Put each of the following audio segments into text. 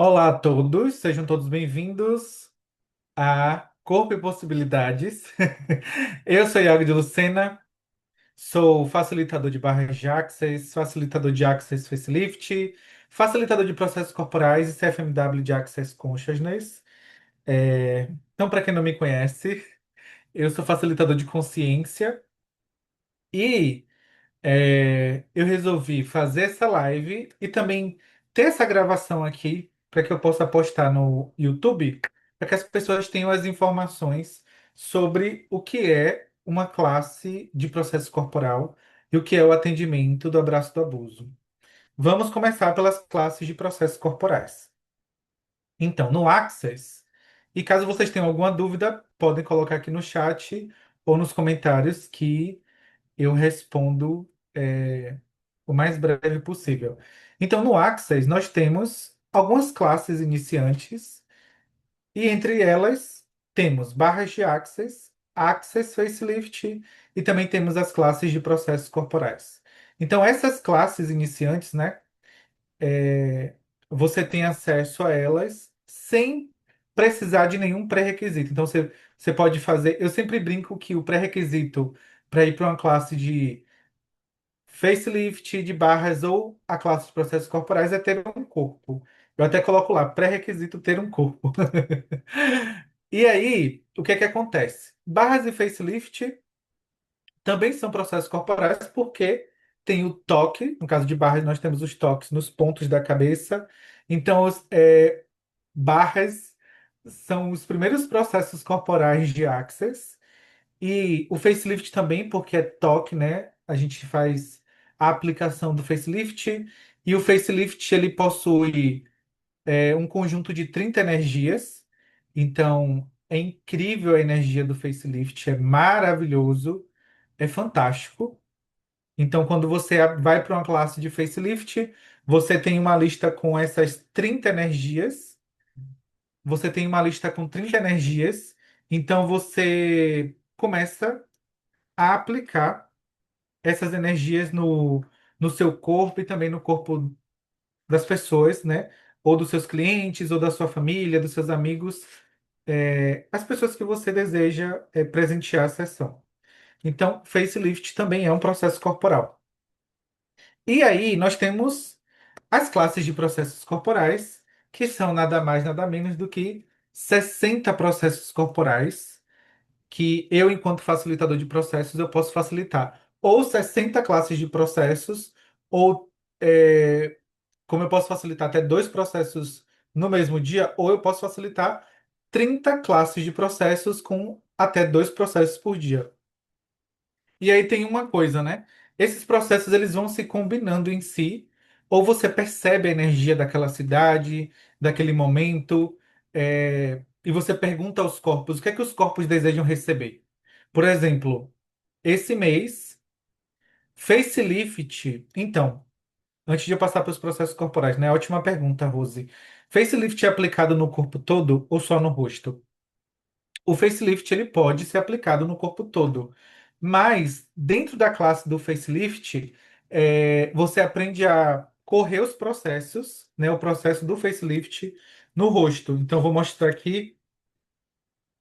Olá a todos, sejam todos bem-vindos a Corpo e Possibilidades. Eu sou Iago de Lucena, sou facilitador de barras de Access, facilitador de Access Facelift, facilitador de processos corporais e CFMW de Access Consciousness. Então, para quem não me conhece, eu sou facilitador de consciência e eu resolvi fazer essa live e também ter essa gravação aqui para que eu possa postar no YouTube, para que as pessoas tenham as informações sobre o que é uma classe de processo corporal e o que é o atendimento do abraço do abuso. Vamos começar pelas classes de processos corporais. Então, no Access, e caso vocês tenham alguma dúvida, podem colocar aqui no chat ou nos comentários que eu respondo o mais breve possível. Então, no Access, nós temos algumas classes iniciantes, e entre elas temos barras de Access, Access Facelift, e também temos as classes de processos corporais. Então, essas classes iniciantes, né, você tem acesso a elas sem precisar de nenhum pré-requisito. Então, você pode fazer. Eu sempre brinco que o pré-requisito para ir para uma classe de facelift de barras ou a classe de processos corporais é ter um corpo. Eu até coloco lá, pré-requisito ter um corpo. E aí, o que é que acontece? Barras e facelift também são processos corporais porque tem o toque, no caso de barras, nós temos os toques nos pontos da cabeça. Então, barras são os primeiros processos corporais de Access. E o facelift também, porque é toque, né? A gente faz a aplicação do facelift. E o facelift, ele possui um conjunto de 30 energias. Então, é incrível a energia do facelift, é maravilhoso, é fantástico. Então, quando você vai para uma classe de facelift, você tem uma lista com essas 30 energias. Você tem uma lista com 30 energias. Então, você começa a aplicar essas energias no seu corpo e também no corpo das pessoas, né? Ou dos seus clientes, ou da sua família, dos seus amigos, as pessoas que você deseja presentear a sessão. Então, facelift também é um processo corporal. E aí, nós temos as classes de processos corporais, que são nada mais, nada menos do que 60 processos corporais que eu, enquanto facilitador de processos, eu posso facilitar ou 60 classes de processos, ou como eu posso facilitar até dois processos no mesmo dia, ou eu posso facilitar 30 classes de processos com até dois processos por dia. E aí tem uma coisa, né? Esses processos eles vão se combinando em si, ou você percebe a energia daquela cidade, daquele momento, e você pergunta aos corpos o que é que os corpos desejam receber. Por exemplo, esse mês, facelift. Então, antes de eu passar para os processos corporais, né? Ótima pergunta, Rose. Facelift é aplicado no corpo todo ou só no rosto? O facelift ele pode ser aplicado no corpo todo, mas dentro da classe do facelift, você aprende a correr os processos, né? O processo do facelift no rosto. Então, eu vou mostrar aqui.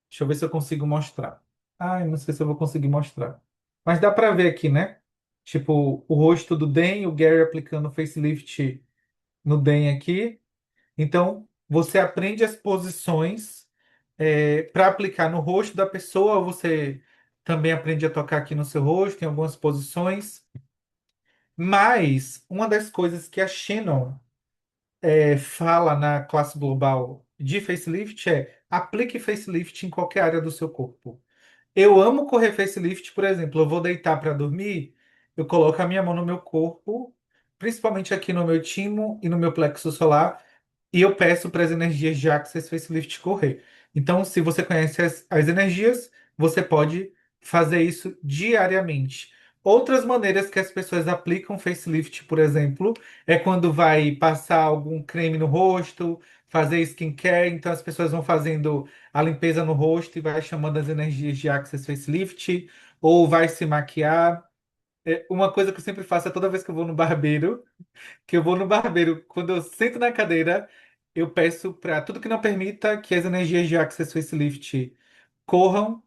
Deixa eu ver se eu consigo mostrar. Ai, não sei se eu vou conseguir mostrar. Mas dá para ver aqui, né? Tipo, o rosto do Den, o Gary aplicando o facelift no Den aqui. Então, você aprende as posições para aplicar no rosto da pessoa. Você também aprende a tocar aqui no seu rosto, em algumas posições. Mas uma das coisas que a Shannon fala na classe global de facelift é aplique facelift em qualquer área do seu corpo. Eu amo correr facelift, por exemplo, eu vou deitar para dormir, eu coloco a minha mão no meu corpo, principalmente aqui no meu timo e no meu plexo solar, e eu peço para as energias de Access Facelift correr. Então, se você conhece as energias, você pode fazer isso diariamente. Outras maneiras que as pessoas aplicam facelift, por exemplo, é quando vai passar algum creme no rosto, fazer skincare, então as pessoas vão fazendo a limpeza no rosto e vai chamando as energias de Access Facelift, ou vai se maquiar. Uma coisa que eu sempre faço é toda vez que eu vou no barbeiro, quando eu sento na cadeira, eu peço para tudo que não permita que as energias de Access Facelift corram,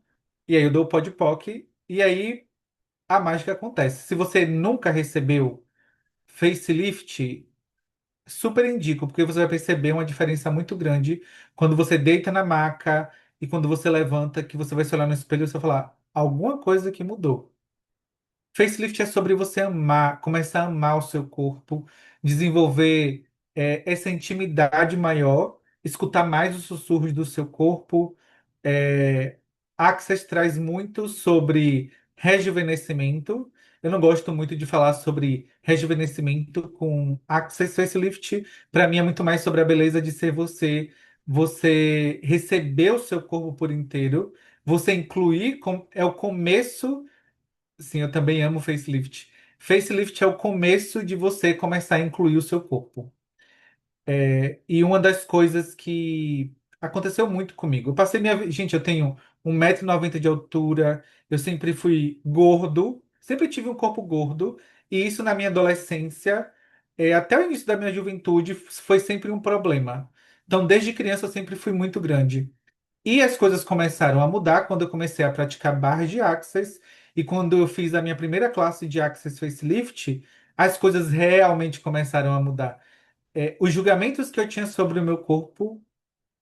e aí eu dou o Podpoc, e aí a mágica acontece. Se você nunca recebeu facelift, super indico, porque você vai perceber uma diferença muito grande quando você deita na maca e quando você levanta, que você vai se olhar no espelho e você vai falar, alguma coisa que mudou. Facelift é sobre você amar, começar a amar o seu corpo, desenvolver essa intimidade maior, escutar mais os sussurros do seu corpo. É, Access traz muito sobre rejuvenescimento. Eu não gosto muito de falar sobre rejuvenescimento com Access Facelift. Para mim é muito mais sobre a beleza de ser você, você receber o seu corpo por inteiro, você incluir, é o começo. Sim, eu também amo facelift. Facelift é o começo de você começar a incluir o seu corpo. E uma das coisas que aconteceu muito comigo. Eu passei minha vida. Gente, eu tenho 1,90 m de altura, eu sempre fui gordo, sempre tive um corpo gordo, e isso na minha adolescência, até o início da minha juventude, foi sempre um problema. Então, desde criança, eu sempre fui muito grande. E as coisas começaram a mudar quando eu comecei a praticar barras de Access e quando eu fiz a minha primeira classe de Access Facelift, as coisas realmente começaram a mudar. Os julgamentos que eu tinha sobre o meu corpo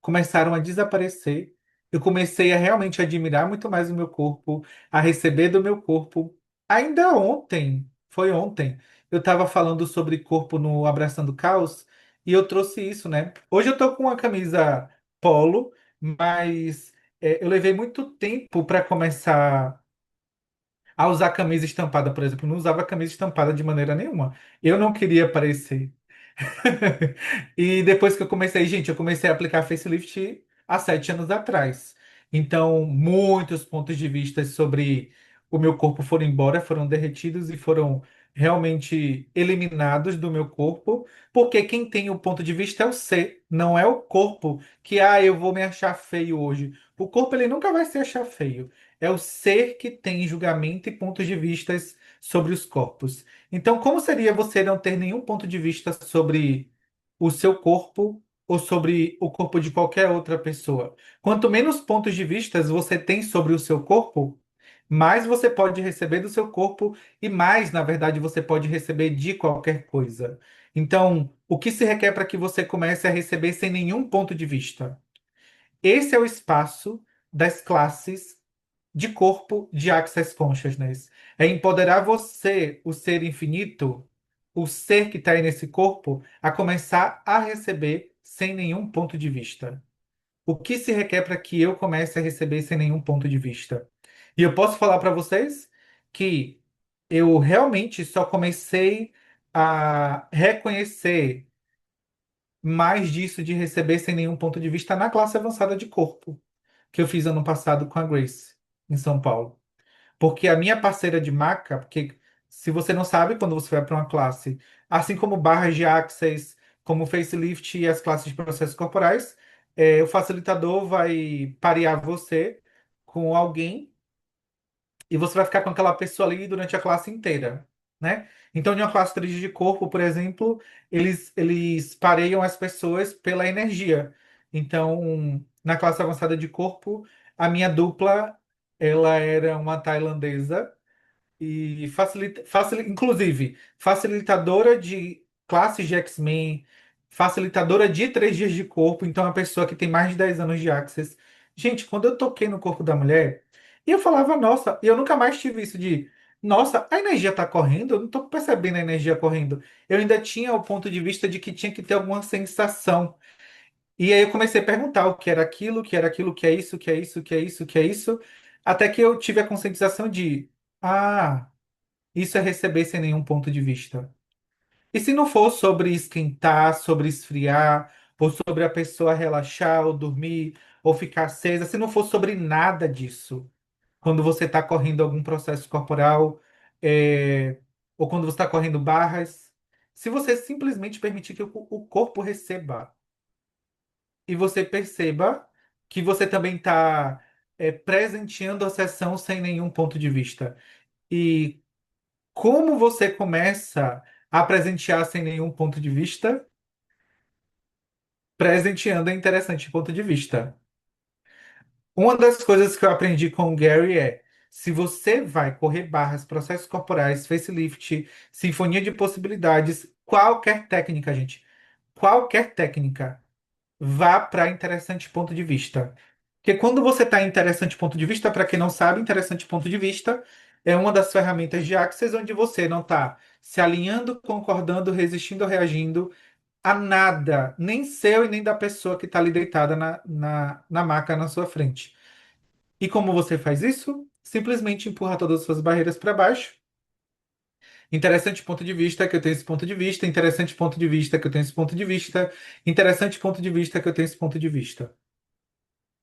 começaram a desaparecer. Eu comecei a realmente admirar muito mais o meu corpo, a receber do meu corpo. Ainda ontem, foi ontem, eu estava falando sobre corpo no Abraçando Caos e eu trouxe isso, né? Hoje eu tô com uma camisa polo, mas eu levei muito tempo para começar a usar camisa estampada, por exemplo. Eu não usava camisa estampada de maneira nenhuma. Eu não queria parecer. E depois que eu comecei, gente, eu comecei a aplicar facelift há 7 anos atrás. Então, muitos pontos de vista sobre o meu corpo foram embora, foram derretidos e foram realmente eliminados do meu corpo, porque quem tem o ponto de vista é o ser, não é o corpo que, eu vou me achar feio hoje. O corpo, ele nunca vai se achar feio. É o ser que tem julgamento e pontos de vistas sobre os corpos. Então, como seria você não ter nenhum ponto de vista sobre o seu corpo ou sobre o corpo de qualquer outra pessoa? Quanto menos pontos de vista você tem sobre o seu corpo, mais você pode receber do seu corpo e mais, na verdade, você pode receber de qualquer coisa. Então, o que se requer para que você comece a receber sem nenhum ponto de vista? Esse é o espaço das classes de corpo de Access Consciousness. É empoderar você, o ser infinito, o ser que está aí nesse corpo, a começar a receber sem nenhum ponto de vista. O que se requer para que eu comece a receber sem nenhum ponto de vista? E eu posso falar para vocês que eu realmente só comecei a reconhecer mais disso de receber sem nenhum ponto de vista na classe avançada de corpo, que eu fiz ano passado com a Grace, em São Paulo. Porque a minha parceira de maca, porque se você não sabe, quando você vai para uma classe, assim como barras de access, como facelift e as classes de processos corporais, o facilitador vai parear você com alguém e você vai ficar com aquela pessoa ali durante a classe inteira, né? Então, em uma classe 3 de corpo, por exemplo, eles pareiam as pessoas pela energia. Então, na classe avançada de corpo, a minha dupla, ela era uma tailandesa e inclusive, facilitadora de classes de X-Men, facilitadora de 3 dias de corpo, então é uma pessoa que tem mais de 10 anos de Access. Gente, quando eu toquei no corpo da mulher, e eu falava, nossa, e eu nunca mais tive isso de, nossa, a energia tá correndo, eu não tô percebendo a energia correndo. Eu ainda tinha o ponto de vista de que tinha que ter alguma sensação. E aí eu comecei a perguntar o que era aquilo, o que era aquilo, o que é isso, o que é isso, o que é isso, o que é isso, até que eu tive a conscientização de, isso é receber sem nenhum ponto de vista. E se não for sobre esquentar, sobre esfriar, ou sobre a pessoa relaxar, ou dormir, ou ficar acesa, se não for sobre nada disso, quando você está correndo algum processo corporal, ou quando você está correndo barras, se você simplesmente permitir que o corpo receba e você perceba que você também está presenteando a sessão sem nenhum ponto de vista. E como você começa a presentear sem nenhum ponto de vista? Presenteando é interessante ponto de vista. Uma das coisas que eu aprendi com o Gary é: se você vai correr barras, processos corporais, facelift, sinfonia de possibilidades, qualquer técnica, gente, qualquer técnica, vá para interessante ponto de vista. Porque quando você está em interessante ponto de vista, para quem não sabe, interessante ponto de vista é uma das ferramentas de Access onde você não está se alinhando, concordando, resistindo ou reagindo a nada, nem seu e nem da pessoa que está ali deitada na maca na sua frente. E como você faz isso? Simplesmente empurra todas as suas barreiras para baixo. Interessante ponto de vista que eu tenho esse ponto de vista, interessante ponto de vista que eu tenho esse ponto de vista, interessante ponto de vista que eu tenho esse ponto de vista.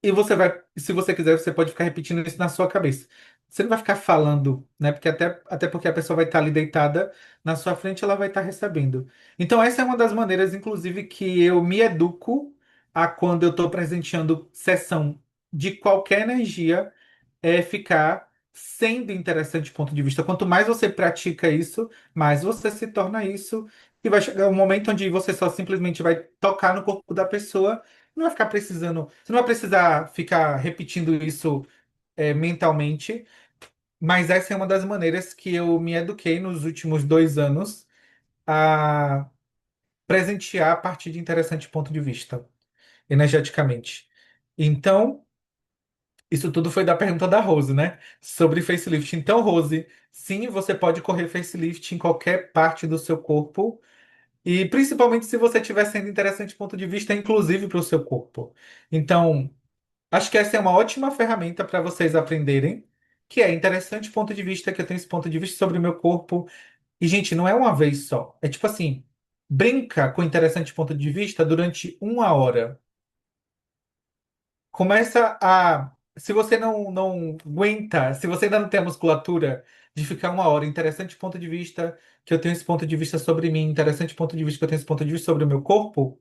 E você vai, se você quiser, você pode ficar repetindo isso na sua cabeça. Você não vai ficar falando, né? Porque até porque a pessoa vai estar ali deitada na sua frente, ela vai estar recebendo. Então, essa é uma das maneiras, inclusive, que eu me educo a quando eu estou presenteando sessão de qualquer energia é ficar sendo interessante do ponto de vista. Quanto mais você pratica isso, mais você se torna isso. E vai chegar um momento onde você só simplesmente vai tocar no corpo da pessoa. Não vai ficar precisando. Você não vai precisar ficar repetindo isso mentalmente. Mas essa é uma das maneiras que eu me eduquei nos últimos 2 anos a presentear a partir de interessante ponto de vista, energeticamente. Então. Isso tudo foi da pergunta da Rose, né? Sobre facelift. Então, Rose, sim, você pode correr facelift em qualquer parte do seu corpo. E principalmente se você estiver sendo interessante do ponto de vista, inclusive para o seu corpo. Então, acho que essa é uma ótima ferramenta para vocês aprenderem, que é interessante ponto de vista, que eu tenho esse ponto de vista sobre o meu corpo. E, gente, não é uma vez só. É tipo assim, brinca com interessante ponto de vista durante 1 hora. Começa a. Se você não aguenta, se você ainda não tem a musculatura de ficar 1 hora, interessante ponto de vista que eu tenho esse ponto de vista sobre mim, interessante ponto de vista que eu tenho esse ponto de vista sobre o meu corpo,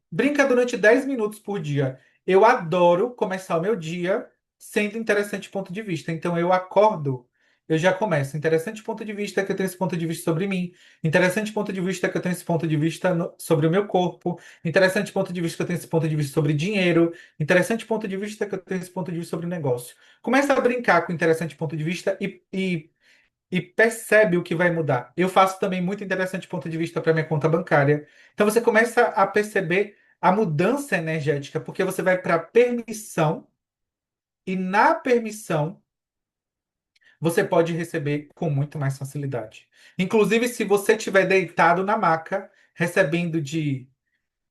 brinca durante 10 minutos por dia. Eu adoro começar o meu dia sendo interessante ponto de vista. Então eu acordo, eu já começo. Interessante ponto de vista que eu tenho esse ponto de vista sobre mim. Interessante ponto de vista que eu tenho esse ponto de vista sobre o meu corpo. Interessante ponto de vista que eu tenho esse ponto de vista sobre dinheiro. Interessante ponto de vista que eu tenho esse ponto de vista sobre negócio. Começa a brincar com interessante ponto de vista e percebe o que vai mudar. Eu faço também muito interessante ponto de vista para minha conta bancária. Então você começa a perceber a mudança energética, porque você vai para permissão e na permissão você pode receber com muito mais facilidade. Inclusive, se você estiver deitado na maca, recebendo de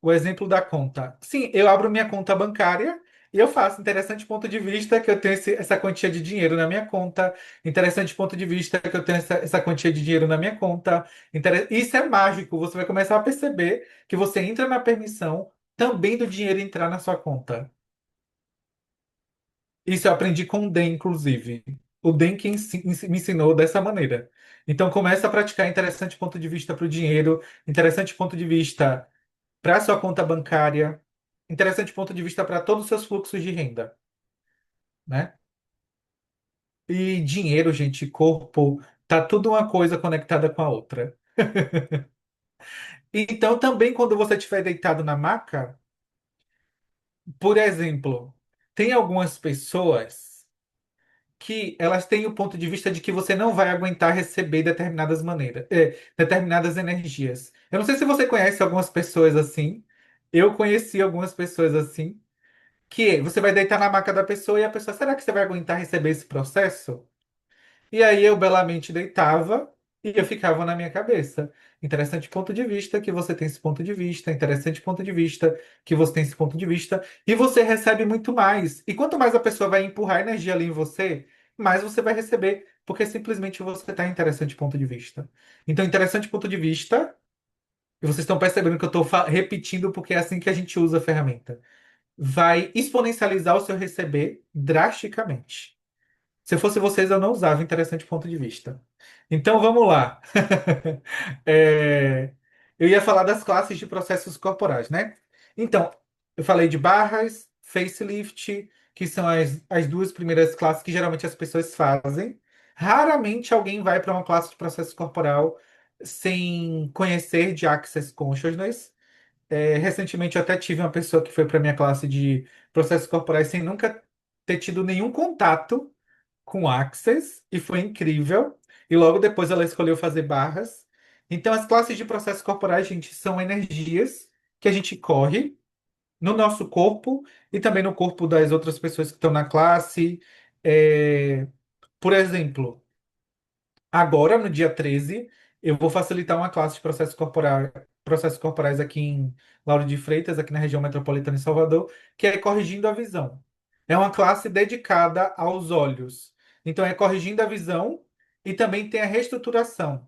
o exemplo da conta. Sim, eu abro minha conta bancária e eu faço. Interessante ponto de vista que eu tenho essa quantia de dinheiro na minha conta. Interessante ponto de vista que eu tenho essa quantia de dinheiro na minha conta. Isso é mágico. Você vai começar a perceber que você entra na permissão também do dinheiro entrar na sua conta. Isso eu aprendi com o Den, inclusive. O Den que me ensinou dessa maneira. Então, começa a praticar interessante ponto de vista para o dinheiro, interessante ponto de vista para sua conta bancária, interessante ponto de vista para todos os seus fluxos de renda, né? E dinheiro, gente, corpo, tá tudo uma coisa conectada com a outra. Então, também quando você estiver deitado na maca, por exemplo, tem algumas pessoas que elas têm o ponto de vista de que você não vai aguentar receber determinadas maneiras, determinadas energias. Eu não sei se você conhece algumas pessoas assim. Eu conheci algumas pessoas assim que você vai deitar na maca da pessoa e a pessoa, será que você vai aguentar receber esse processo? E aí eu belamente deitava e eu ficava na minha cabeça. Interessante ponto de vista que você tem esse ponto de vista, interessante ponto de vista que você tem esse ponto de vista, e você recebe muito mais. E quanto mais a pessoa vai empurrar energia ali em você, mais você vai receber, porque simplesmente você está em interessante ponto de vista. Então, interessante ponto de vista, e vocês estão percebendo que eu estou repetindo porque é assim que a gente usa a ferramenta, vai exponencializar o seu receber drasticamente. Se eu fosse vocês, eu não usava interessante ponto de vista. Então vamos lá. É, eu ia falar das classes de processos corporais, né? Então, eu falei de barras, facelift, que são as duas primeiras classes que geralmente as pessoas fazem. Raramente alguém vai para uma classe de processo corporal sem conhecer de Access Consciousness. Recentemente eu até tive uma pessoa que foi para minha classe de processos corporais sem nunca ter tido nenhum contato com Access e foi incrível. E logo depois ela escolheu fazer barras. Então, as classes de processos corporais, gente, são energias que a gente corre no nosso corpo e também no corpo das outras pessoas que estão na classe. É, Por exemplo, agora, no dia 13 eu vou facilitar uma classe de processos corporais aqui em Lauro de Freitas, aqui na região metropolitana de Salvador, que é corrigindo a visão. É uma classe dedicada aos olhos. Então, é corrigindo a visão e também tem a reestruturação,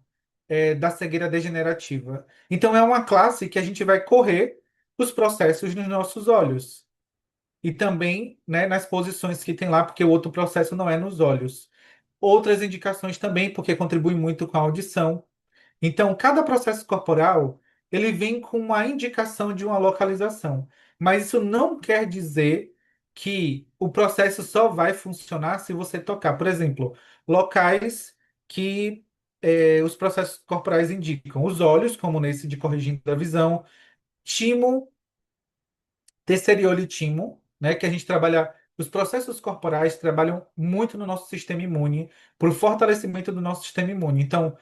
da cegueira degenerativa. Então, é uma classe que a gente vai correr os processos nos nossos olhos. E também, né, nas posições que tem lá, porque o outro processo não é nos olhos. Outras indicações também, porque contribui muito com a audição. Então, cada processo corporal, ele vem com uma indicação de uma localização. Mas isso não quer dizer que o processo só vai funcionar se você tocar. Por exemplo, locais que os processos corporais indicam. Os olhos, como nesse de corrigindo a visão. Timo, Tesseriolo e timo, né, que a gente trabalha. Os processos corporais trabalham muito no nosso sistema imune, para o fortalecimento do nosso sistema imune. Então,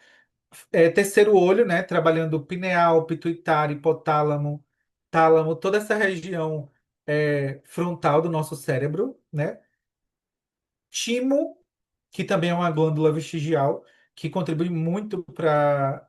terceiro olho, né, trabalhando pineal, pituitário, hipotálamo, tálamo, toda essa região frontal do nosso cérebro, né? Timo, que também é uma glândula vestigial, que contribui muito para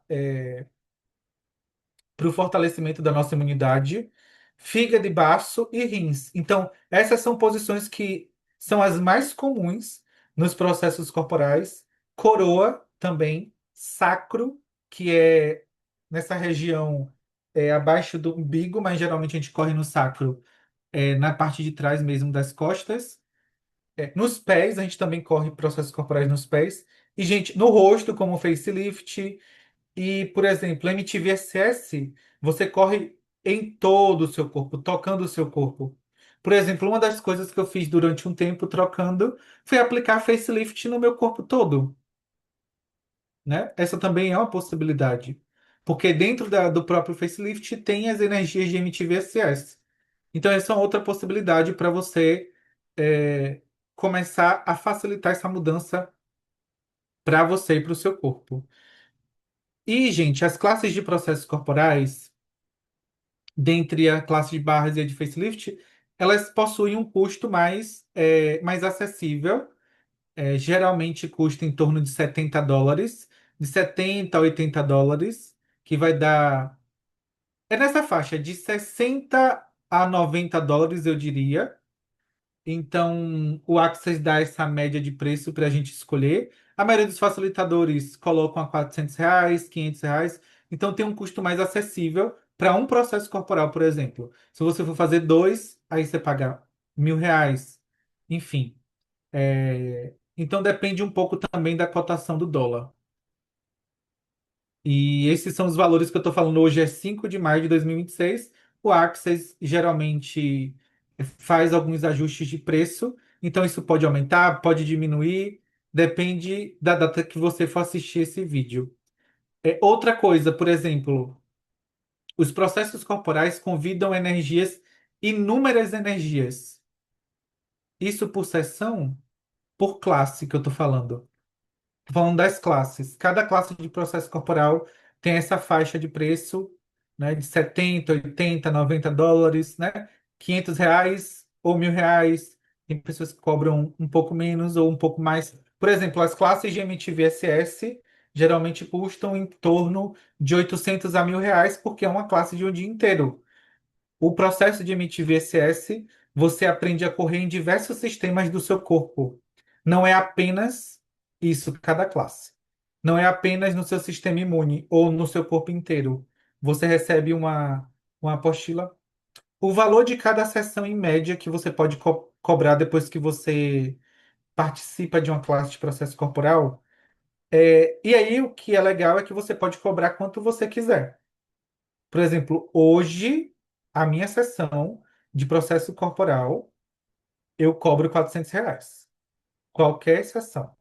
o fortalecimento da nossa imunidade, fígado e baço e rins. Então, essas são posições que são as mais comuns nos processos corporais. Coroa também, sacro, que é nessa região abaixo do umbigo, mas geralmente a gente corre no sacro, na parte de trás mesmo das costas. Nos pés, a gente também corre processos corporais nos pés. E, gente, no rosto, como facelift, e, por exemplo, MTVSS, você corre em todo o seu corpo, tocando o seu corpo. Por exemplo, uma das coisas que eu fiz durante um tempo trocando foi aplicar facelift no meu corpo todo, né? Essa também é uma possibilidade. Porque dentro do próprio facelift tem as energias de MTVSS. Então, essa é uma outra possibilidade para você é, começar a facilitar essa mudança para você e para o seu corpo. E, gente, as classes de processos corporais dentre a classe de barras e a de facelift, elas possuem um custo mais acessível. Geralmente custa em torno de US$ 70, de 70 a US$ 80, que vai dar. É nessa faixa, de 60 a US$ 90, eu diria. Então, o Access dá essa média de preço para a gente escolher. A maioria dos facilitadores colocam a R$ 400, R$ 500. Então, tem um custo mais acessível para um processo corporal, por exemplo. Se você for fazer dois, aí você paga R$ 1.000. Enfim. Então, depende um pouco também da cotação do dólar. E esses são os valores que eu estou falando hoje, é 5 de maio de 2026. O Axis geralmente faz alguns ajustes de preço, então isso pode aumentar, pode diminuir, depende da data que você for assistir esse vídeo. Outra coisa, por exemplo, os processos corporais convidam energias, inúmeras energias. Isso por seção, por classe que eu estou falando. Falando das classes. Cada classe de processo corporal tem essa faixa de preço, né, de 70, 80, US$ 90, né? R$ 500 ou R$ 1.000. Tem pessoas que cobram um pouco menos ou um pouco mais. Por exemplo, as classes de MTVSS geralmente custam em torno de 800 a R$ 1.000, porque é uma classe de um dia inteiro. O processo de emitir VSS, você aprende a correr em diversos sistemas do seu corpo. Não é apenas isso, cada classe. Não é apenas no seu sistema imune ou no seu corpo inteiro. Você recebe uma apostila. O valor de cada sessão em média que você pode cobrar depois que você participa de uma classe de processo corporal. E aí, o que é legal é que você pode cobrar quanto você quiser. Por exemplo, hoje, a minha sessão de processo corporal, eu cobro R$ 400. Qualquer sessão.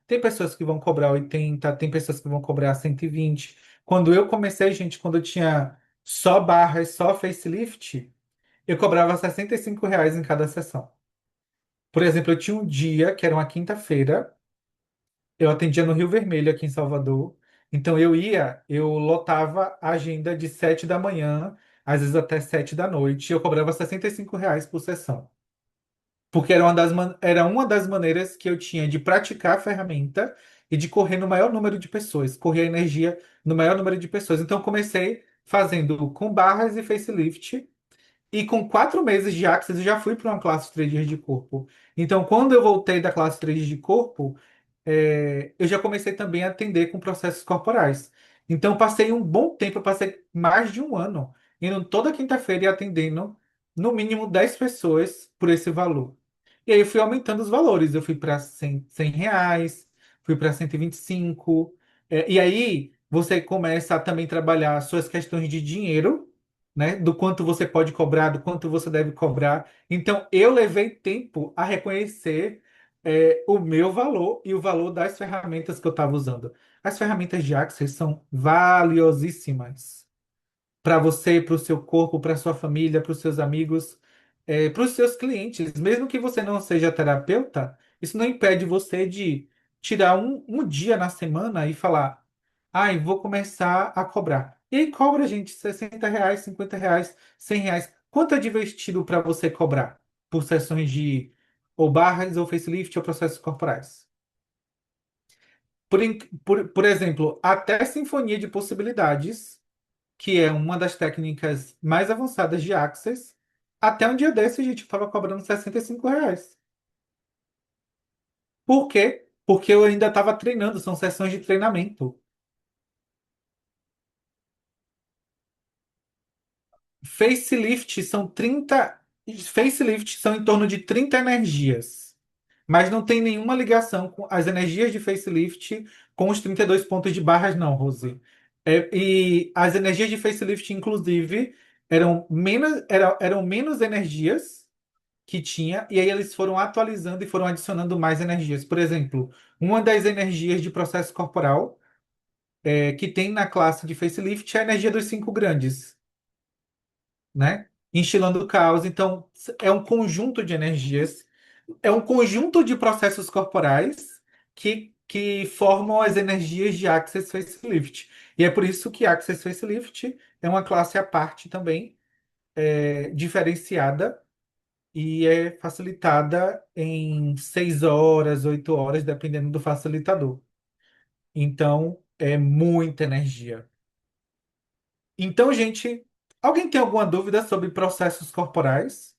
Tem pessoas que vão cobrar 80, tem pessoas que vão cobrar 120. Quando eu comecei, gente, quando eu tinha só barras, só facelift, eu cobrava R$ 65 em cada sessão. Por exemplo, eu tinha um dia, que era uma quinta-feira, eu atendia no Rio Vermelho, aqui em Salvador. Então eu lotava a agenda de 7 da manhã, às vezes até 7 da noite, e eu cobrava R$ 65 por sessão. Porque era uma das maneiras que eu tinha de praticar a ferramenta e de correr no maior número de pessoas, correr a energia no maior número de pessoas. Então, eu comecei fazendo com barras e facelift, e com 4 meses de Axis, eu já fui para uma classe 3 dias de corpo. Então, quando eu voltei da classe 3 dias de corpo, eu já comecei também a atender com processos corporais. Então, passei um bom tempo, eu passei mais de um ano, indo toda quinta-feira e atendendo no mínimo 10 pessoas por esse valor. E aí eu fui aumentando os valores. Eu fui para R$ 100, fui para 125. E aí você começa a também trabalhar suas questões de dinheiro, né? Do quanto você pode cobrar, do quanto você deve cobrar. Então, eu levei tempo a reconhecer o meu valor e o valor das ferramentas que eu estava usando. As ferramentas de Access são valiosíssimas para você, para o seu corpo, para sua família, para os seus amigos, para os seus clientes. Mesmo que você não seja terapeuta, isso não impede você de tirar um dia na semana e falar: ai, vou começar a cobrar. E aí cobra, gente, R$ 60, R$ 50, R$ 100. Quanto é de vestido para você cobrar por sessões de ou barras ou facelift ou processos corporais? Por exemplo, até Sinfonia de Possibilidades, que é uma das técnicas mais avançadas de Access, até um dia desse a gente estava cobrando R$ 65. Por quê? Porque eu ainda estava treinando, são sessões de treinamento. Facelift são 30. Facelift são em torno de 30 energias. Mas não tem nenhuma ligação com as energias de facelift com os 32 pontos de barras, não, Rose. E as energias de facelift, inclusive, eram menos energias que tinha, e aí eles foram atualizando e foram adicionando mais energias. Por exemplo, uma das energias de processo corporal que tem na classe de facelift é a energia dos cinco grandes, né? Instilando o caos. Então, é um conjunto de energias, é um conjunto de processos corporais que formam as energias de Access Facelift. E é por isso que Access Facelift é uma classe à parte também, diferenciada e é facilitada em 6 horas, 8 horas, dependendo do facilitador. Então, é muita energia. Então, gente, alguém tem alguma dúvida sobre processos corporais?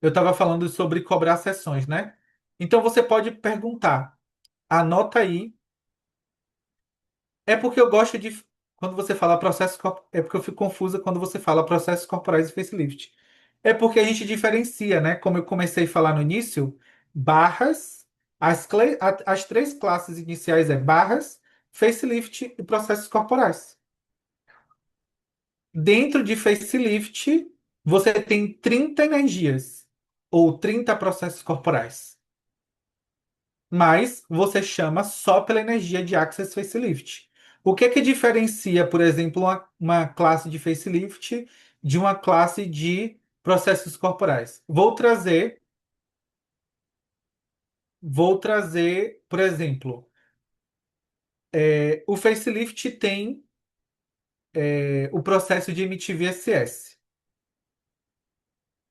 Eu estava falando sobre cobrar sessões, né? Então, você pode perguntar. Anota aí. É porque eu gosto de. Quando você fala é porque eu fico confusa quando você fala processos corporais e facelift. É porque a gente diferencia, né? Como eu comecei a falar no início, barras. As três classes iniciais é barras, facelift e processos corporais. Dentro de facelift, você tem 30 energias ou 30 processos corporais. Mas você chama só pela energia de Access Facelift. O que é que diferencia, por exemplo, uma classe de facelift de uma classe de processos corporais? Vou trazer, por exemplo, o facelift tem o processo de emitir VSS.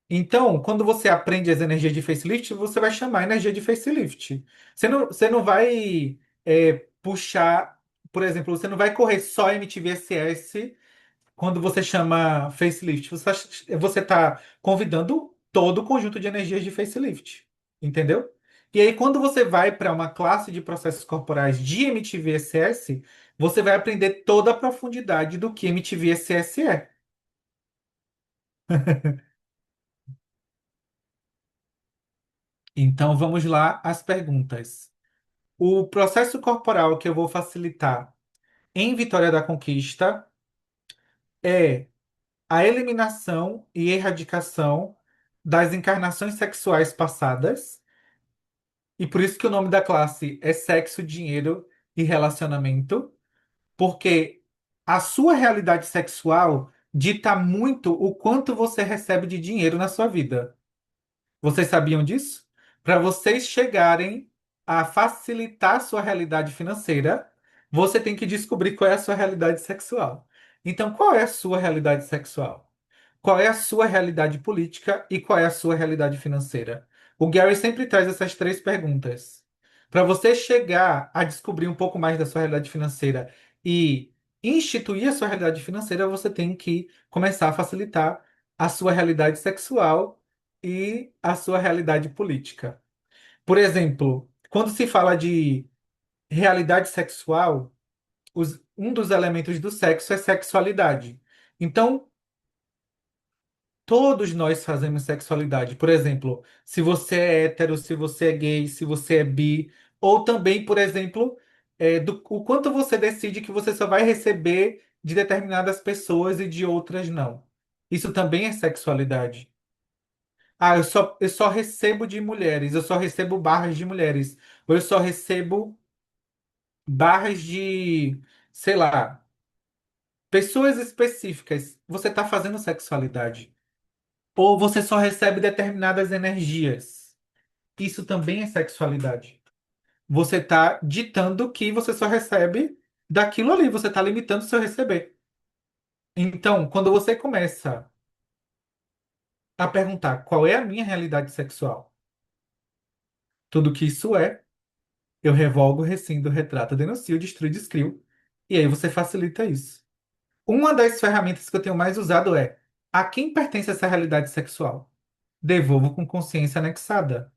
Então, quando você aprende as energias de facelift, você vai chamar a energia de facelift. Você não vai puxar, por exemplo, você não vai correr só MTVSS quando você chama facelift. Você está convidando todo o conjunto de energias de facelift. Entendeu? E aí, quando você vai para uma classe de processos corporais de MTVSS, você vai aprender toda a profundidade do que MTVSS é. Então, vamos lá às perguntas. O processo corporal que eu vou facilitar em Vitória da Conquista é a eliminação e erradicação das encarnações sexuais passadas, e por isso que o nome da classe é Sexo, Dinheiro e Relacionamento, porque a sua realidade sexual dita muito o quanto você recebe de dinheiro na sua vida. Vocês sabiam disso? Para vocês chegarem a facilitar a sua realidade financeira, você tem que descobrir qual é a sua realidade sexual. Então, qual é a sua realidade sexual? Qual é a sua realidade política e qual é a sua realidade financeira? O Gary sempre traz essas três perguntas. Para você chegar a descobrir um pouco mais da sua realidade financeira e instituir a sua realidade financeira, você tem que começar a facilitar a sua realidade sexual e a sua realidade política. Por exemplo, quando se fala de realidade sexual, um dos elementos do sexo é sexualidade. Então, todos nós fazemos sexualidade. Por exemplo, se você é hétero, se você é gay, se você é bi, ou também, por exemplo, o quanto você decide que você só vai receber de determinadas pessoas e de outras não. Isso também é sexualidade. Ah, eu só recebo de mulheres, eu só recebo barras de mulheres, ou eu só recebo barras de, sei lá, pessoas específicas. Você está fazendo sexualidade. Ou você só recebe determinadas energias. Isso também é sexualidade. Você está ditando que você só recebe daquilo ali, você está limitando o seu receber. Então, quando você começa a perguntar qual é a minha realidade sexual, tudo que isso é, eu revogo, rescindo, retrato, denuncio, destruo, descrio. E aí você facilita isso. Uma das ferramentas que eu tenho mais usado é: a quem pertence essa realidade sexual? Devolvo com consciência anexada.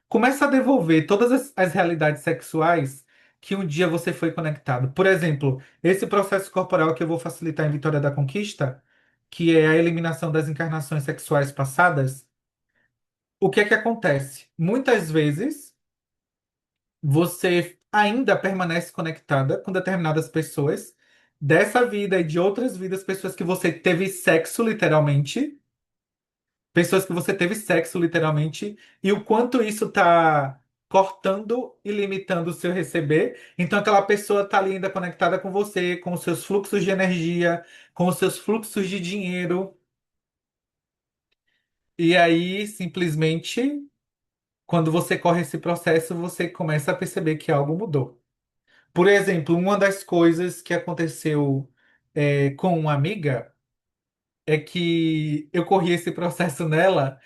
Começa a devolver todas as realidades sexuais que um dia você foi conectado. Por exemplo, esse processo corporal que eu vou facilitar em Vitória da Conquista, que é a eliminação das encarnações sexuais passadas, o que é que acontece? Muitas vezes você ainda permanece conectada com determinadas pessoas dessa vida e de outras vidas, pessoas que você teve sexo literalmente, pessoas que você teve sexo literalmente, e o quanto isso tá cortando e limitando o seu receber. Então aquela pessoa tá ali ainda conectada com você, com os seus fluxos de energia, com os seus fluxos de dinheiro, e aí simplesmente quando você corre esse processo, você começa a perceber que algo mudou. Por exemplo, uma das coisas que aconteceu com uma amiga é que eu corri esse processo nela,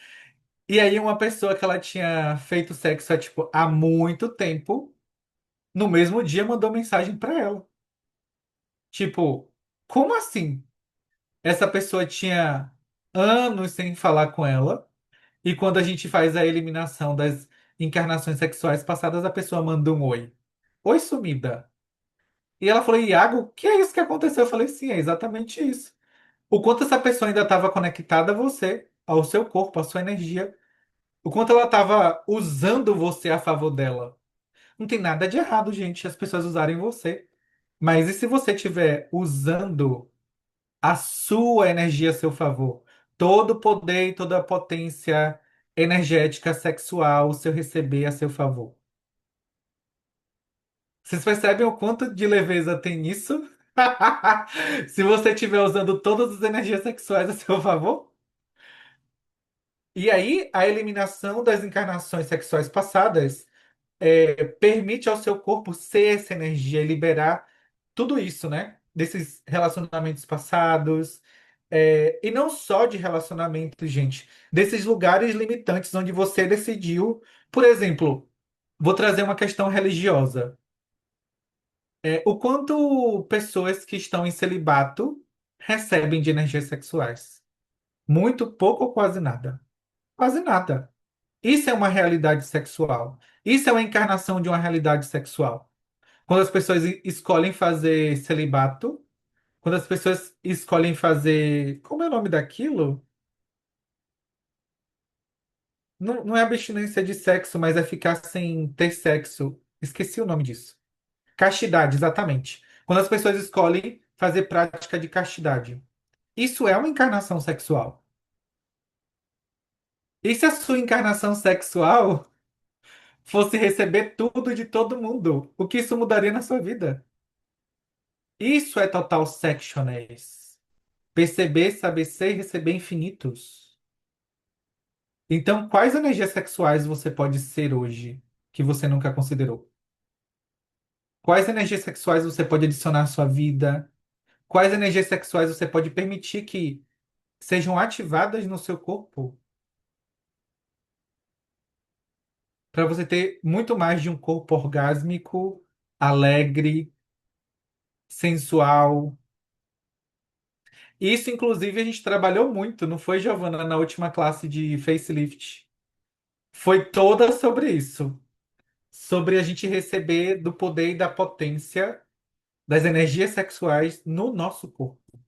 e aí uma pessoa que ela tinha feito sexo tipo, há muito tempo, no mesmo dia mandou mensagem pra ela. Tipo, como assim? Essa pessoa tinha anos sem falar com ela, e quando a gente faz a eliminação das encarnações sexuais passadas, a pessoa manda um oi. Oi, sumida. E ela falou, Iago, o que é isso que aconteceu? Eu falei, sim, é exatamente isso. O quanto essa pessoa ainda estava conectada a você, ao seu corpo, à sua energia. O quanto ela estava usando você a favor dela. Não tem nada de errado, gente, as pessoas usarem você. Mas e se você estiver usando a sua energia a seu favor? Todo o poder e toda a potência energética, sexual, o seu receber a seu favor. Vocês percebem o quanto de leveza tem nisso? Se você estiver usando todas as energias sexuais a seu favor? E aí, a eliminação das encarnações sexuais passadas permite ao seu corpo ser essa energia e liberar tudo isso, né? Desses relacionamentos passados. E não só de relacionamentos, gente. Desses lugares limitantes onde você decidiu. Por exemplo, vou trazer uma questão religiosa. O quanto pessoas que estão em celibato recebem de energias sexuais? Muito pouco ou quase nada? Quase nada. Isso é uma realidade sexual. Isso é uma encarnação de uma realidade sexual. Quando as pessoas escolhem fazer celibato, quando as pessoas escolhem fazer. Como é o nome daquilo? Não, não é abstinência de sexo, mas é ficar sem ter sexo. Esqueci o nome disso. Castidade, exatamente. Quando as pessoas escolhem fazer prática de castidade. Isso é uma encarnação sexual. E se a sua encarnação sexual fosse receber tudo de todo mundo? O que isso mudaria na sua vida? Isso é total sectioners. Perceber, saber ser e receber infinitos. Então, quais energias sexuais você pode ser hoje que você nunca considerou? Quais energias sexuais você pode adicionar à sua vida? Quais energias sexuais você pode permitir que sejam ativadas no seu corpo para você ter muito mais de um corpo orgásmico, alegre, sensual? Isso, inclusive, a gente trabalhou muito, não foi, Giovana, na última classe de facelift? Foi toda sobre isso. Sobre a gente receber do poder e da potência das energias sexuais no nosso corpo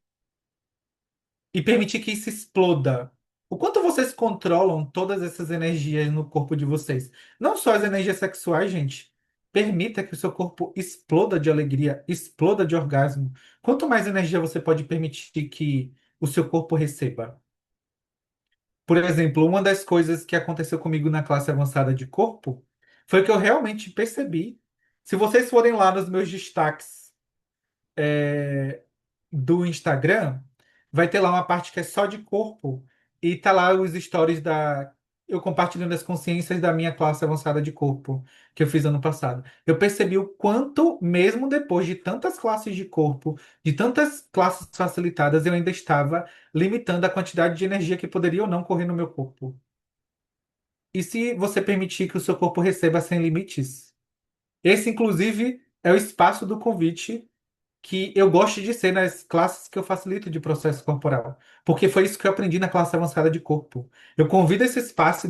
e permitir que isso exploda. O quanto vocês controlam todas essas energias no corpo de vocês? Não só as energias sexuais, gente. Permita que o seu corpo exploda de alegria, exploda de orgasmo. Quanto mais energia você pode permitir que o seu corpo receba? Por exemplo, uma das coisas que aconteceu comigo na classe avançada de corpo foi que eu realmente percebi. Se vocês forem lá nos meus destaques do Instagram, vai ter lá uma parte que é só de corpo e tá lá os stories da eu compartilhando as consciências da minha classe avançada de corpo que eu fiz ano passado. Eu percebi o quanto, mesmo depois de tantas classes de corpo, de tantas classes facilitadas, eu ainda estava limitando a quantidade de energia que poderia ou não correr no meu corpo. E se você permitir que o seu corpo receba sem limites? Esse, inclusive, é o espaço do convite que eu gosto de ser nas classes que eu facilito de processo corporal, porque foi isso que eu aprendi na classe avançada de corpo. Eu convido esse espaço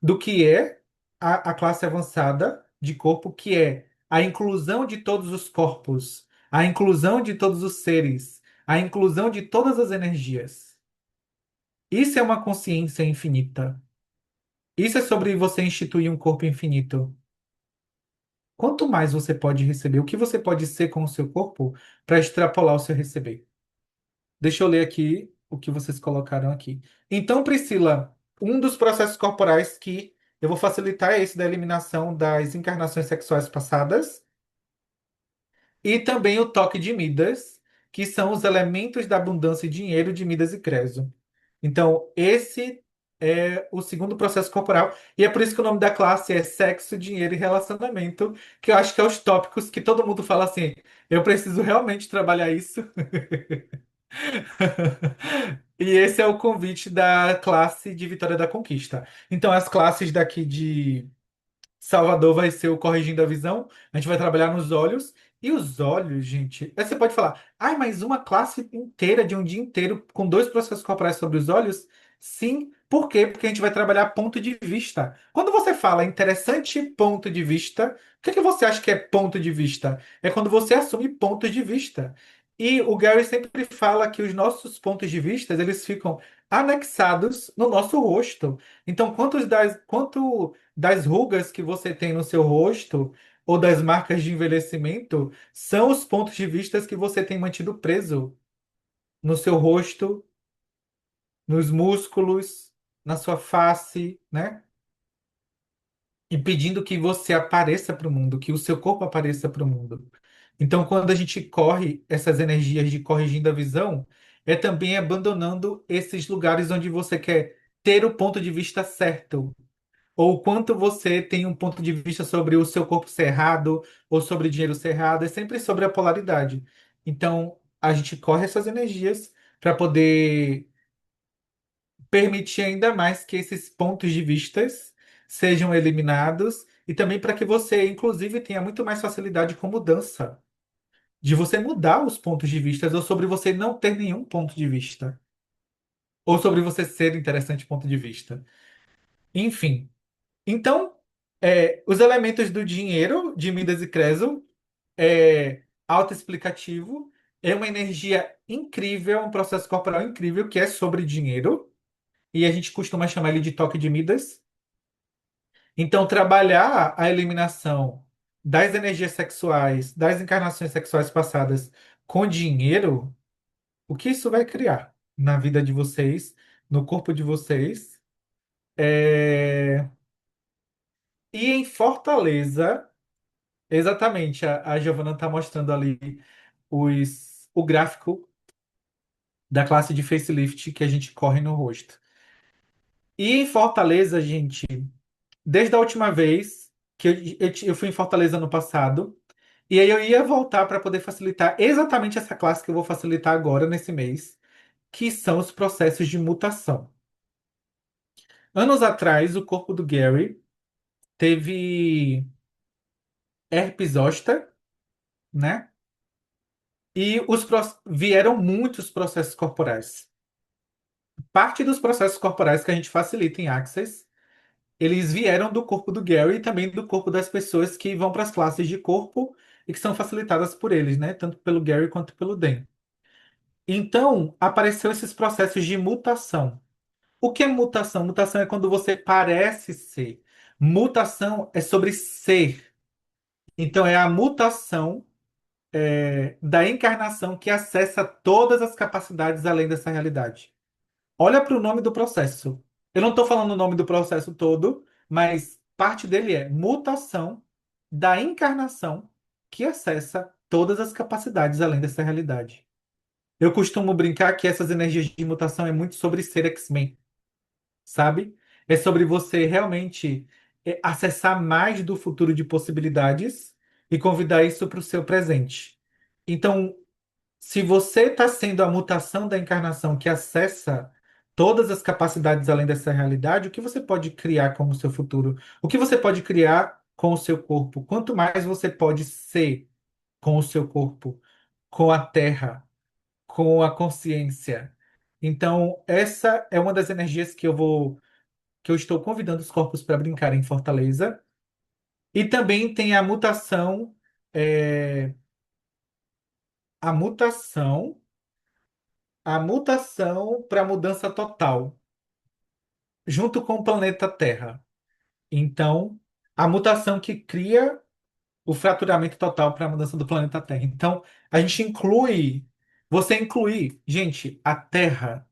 do que é a classe avançada de corpo, que é a inclusão de todos os corpos, a inclusão de todos os seres, a inclusão de todas as energias. Isso é uma consciência infinita. Isso é sobre você instituir um corpo infinito. Quanto mais você pode receber, o que você pode ser com o seu corpo para extrapolar o seu receber? Deixa eu ler aqui o que vocês colocaram aqui. Então, Priscila, um dos processos corporais que eu vou facilitar é esse da eliminação das encarnações sexuais passadas e também o toque de Midas, que são os elementos da abundância e dinheiro de Midas e Creso. Então, esse é o segundo processo corporal. E é por isso que o nome da classe é Sexo, Dinheiro e Relacionamento, que eu acho que é os tópicos que todo mundo fala assim: eu preciso realmente trabalhar isso. E esse é o convite da classe de Vitória da Conquista. Então, as classes daqui de Salvador vai ser o Corrigindo a Visão. A gente vai trabalhar nos olhos. E os olhos, gente. Aí você pode falar, ai, mas uma classe inteira de um dia inteiro com dois processos corporais sobre os olhos? Sim. Por quê? Porque a gente vai trabalhar ponto de vista. Quando você fala interessante ponto de vista, o que é que você acha que é ponto de vista? É quando você assume pontos de vista. E o Gary sempre fala que os nossos pontos de vista, eles ficam anexados no nosso rosto. Então, quanto das rugas que você tem no seu rosto ou das marcas de envelhecimento são os pontos de vista que você tem mantido preso no seu rosto, nos músculos, na sua face, né? Impedindo que você apareça para o mundo, que o seu corpo apareça para o mundo. Então, quando a gente corre essas energias de corrigindo a visão, é também abandonando esses lugares onde você quer ter o ponto de vista certo, ou o quanto você tem um ponto de vista sobre o seu corpo ser errado, ou sobre o dinheiro ser errado, é sempre sobre a polaridade. Então, a gente corre essas energias para poder permitir ainda mais que esses pontos de vistas sejam eliminados e também para que você, inclusive, tenha muito mais facilidade com mudança, de você mudar os pontos de vista, ou sobre você não ter nenhum ponto de vista, ou sobre você ser interessante ponto de vista. Enfim. Então, os elementos do dinheiro de Midas e Creso é autoexplicativo, é uma energia incrível, um processo corporal incrível que é sobre dinheiro, e a gente costuma chamar ele de toque de Midas. Então, trabalhar a eliminação das energias sexuais, das encarnações sexuais passadas com dinheiro, o que isso vai criar na vida de vocês, no corpo de vocês? É, E em Fortaleza. Exatamente, a Giovana está mostrando ali o gráfico da classe de facelift que a gente corre no rosto. E em Fortaleza, gente, desde a última vez que eu fui em Fortaleza no passado, e aí eu ia voltar para poder facilitar exatamente essa classe que eu vou facilitar agora nesse mês, que são os processos de mutação. Anos atrás, o corpo do Gary teve herpes zoster, né? E vieram muitos processos corporais. Parte dos processos corporais que a gente facilita em Access, eles vieram do corpo do Gary e também do corpo das pessoas que vão para as classes de corpo e que são facilitadas por eles, né? Tanto pelo Gary quanto pelo Dan. Então, apareceu esses processos de mutação. O que é mutação? Mutação é quando você parece ser. Mutação é sobre ser. Então, é a mutação da encarnação que acessa todas as capacidades além dessa realidade. Olha para o nome do processo. Eu não estou falando o nome do processo todo, mas parte dele é mutação da encarnação que acessa todas as capacidades além dessa realidade. Eu costumo brincar que essas energias de mutação é muito sobre ser X-Men, sabe? É sobre você realmente acessar mais do futuro de possibilidades e convidar isso para o seu presente. Então, se você está sendo a mutação da encarnação que acessa todas as capacidades além dessa realidade, o que você pode criar como seu futuro? O que você pode criar com o seu corpo? Quanto mais você pode ser com o seu corpo, com a Terra, com a consciência? Então, essa é uma das energias que eu estou convidando os corpos para brincar em Fortaleza. E também tem é, a mutação a mutação para mudança total, junto com o planeta Terra. Então, a mutação que cria o fraturamento total para a mudança do planeta Terra. Então, você inclui, gente, a Terra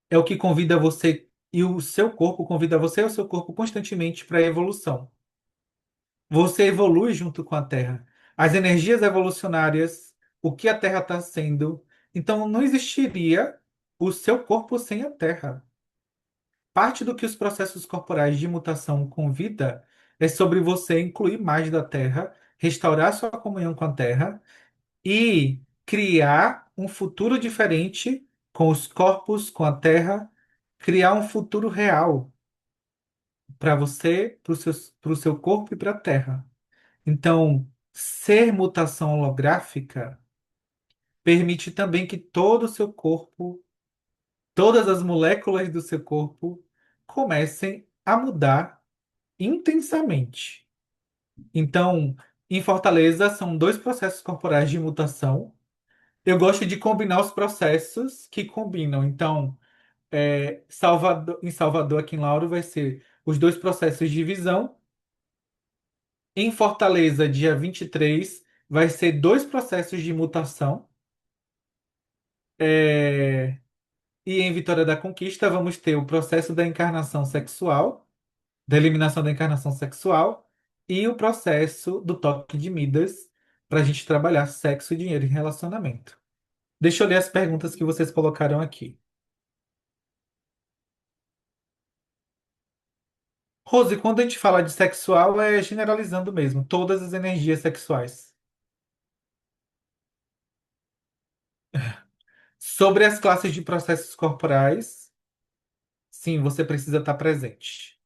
é o que convida você e o seu corpo convida você e o seu corpo constantemente para a evolução. Você evolui junto com a Terra. As energias evolucionárias, o que a Terra está sendo. Então, não existiria o seu corpo sem a Terra. Parte do que os processos corporais de mutação convida é sobre você incluir mais da Terra, restaurar sua comunhão com a Terra e criar um futuro diferente com os corpos, com a Terra, criar um futuro real para você, para o seu corpo e para a Terra. Então, ser mutação holográfica permite também que todo o seu corpo, todas as moléculas do seu corpo comecem a mudar intensamente. Então, em Fortaleza, são dois processos corporais de mutação. Eu gosto de combinar os processos que combinam. Então, em Salvador, aqui em Lauro, vai ser os dois processos de visão. Em Fortaleza, dia 23 vai ser dois processos de mutação. É, E em Vitória da Conquista, vamos ter o processo da encarnação sexual, da eliminação da encarnação sexual e o processo do toque de Midas para a gente trabalhar sexo, dinheiro e relacionamento. Deixa eu ler as perguntas que vocês colocaram aqui. Rose, quando a gente fala de sexual, é generalizando mesmo, todas as energias sexuais. Sobre as classes de processos corporais, sim, você precisa estar presente.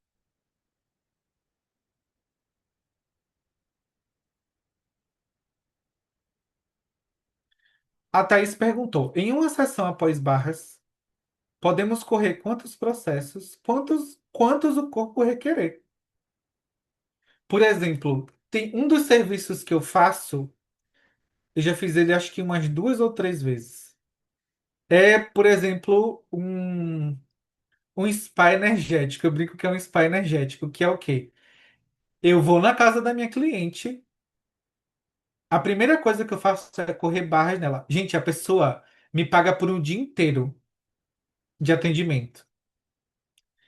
A Thaís perguntou: em uma sessão após barras, podemos correr quantos processos, quantos o corpo requerer? Por exemplo, tem um dos serviços que eu faço, eu já fiz ele acho que umas duas ou três vezes. É, por exemplo, um spa energético. Eu brinco que é um spa energético, que é o quê? Eu vou na casa da minha cliente, a primeira coisa que eu faço é correr barras nela. Gente, a pessoa me paga por um dia inteiro de atendimento.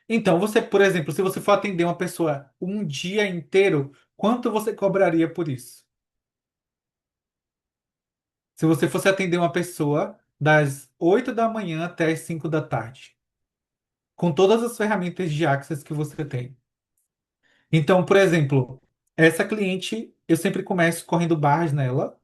Então, você, por exemplo, se você for atender uma pessoa um dia inteiro, Quanto você cobraria por isso? Se você fosse atender uma pessoa das 8 da manhã até as 5 da tarde, com todas as ferramentas de Access que você tem. Então, por exemplo, essa cliente, eu sempre começo correndo barras nela.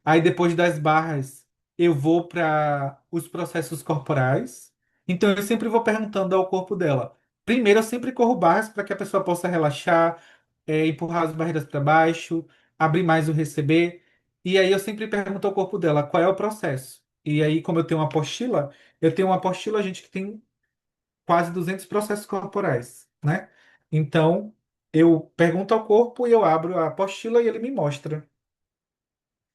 Aí depois das barras, eu vou para os processos corporais. Então eu sempre vou perguntando ao corpo dela. Primeiro, eu sempre corro barras para que a pessoa possa relaxar, empurrar as barreiras para baixo, abrir mais o receber. E aí eu sempre pergunto ao corpo dela qual é o processo. E aí, como eu tenho uma apostila, gente, que tem quase 200 processos corporais, né? Então, eu pergunto ao corpo e eu abro a apostila e ele me mostra.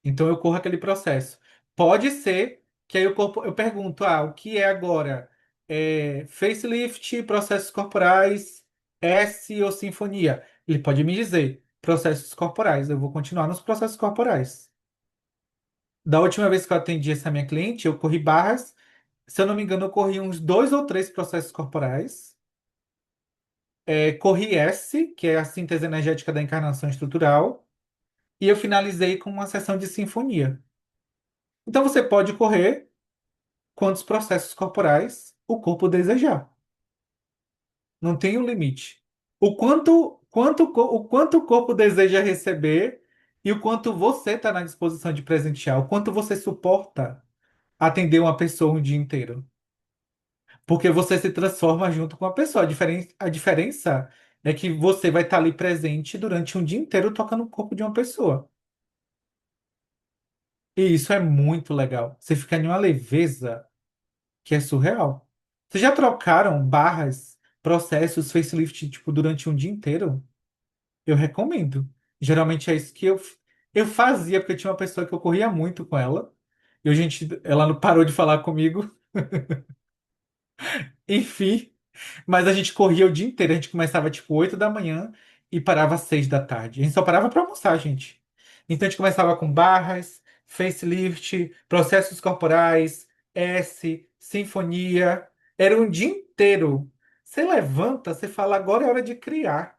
Então eu corro aquele processo. Pode ser que aí o corpo, eu pergunto, o que é agora? Facelift, processos corporais, S ou sinfonia? Ele pode me dizer, processos corporais. Eu vou continuar nos processos corporais. Da última vez que eu atendi essa minha cliente, eu corri barras. Se eu não me engano, eu corri uns dois ou três processos corporais. Corri S, que é a síntese energética da encarnação estrutural. E eu finalizei com uma sessão de sinfonia. Então você pode correr quantos processos corporais o corpo desejar. Não tem um limite. O quanto o corpo deseja receber e o quanto você está na disposição de presentear, o quanto você suporta atender uma pessoa um dia inteiro. Porque você se transforma junto com a pessoa. A diferença é que você vai estar ali presente durante um dia inteiro tocando o corpo de uma pessoa. E isso é muito legal. Você fica em uma leveza que é surreal. Vocês já trocaram barras, processos, facelift, tipo, durante um dia inteiro? Eu recomendo. Geralmente é isso que eu fazia, porque eu tinha uma pessoa que eu corria muito com ela. E a gente, ela não parou de falar comigo. Enfim, mas a gente corria o dia inteiro. A gente começava, tipo, 8 da manhã e parava às 6 da tarde. A gente só parava para almoçar, gente. Então a gente começava com barras, facelift, processos corporais, S, sinfonia. Era um dia inteiro. Você levanta, você fala, agora é hora de criar,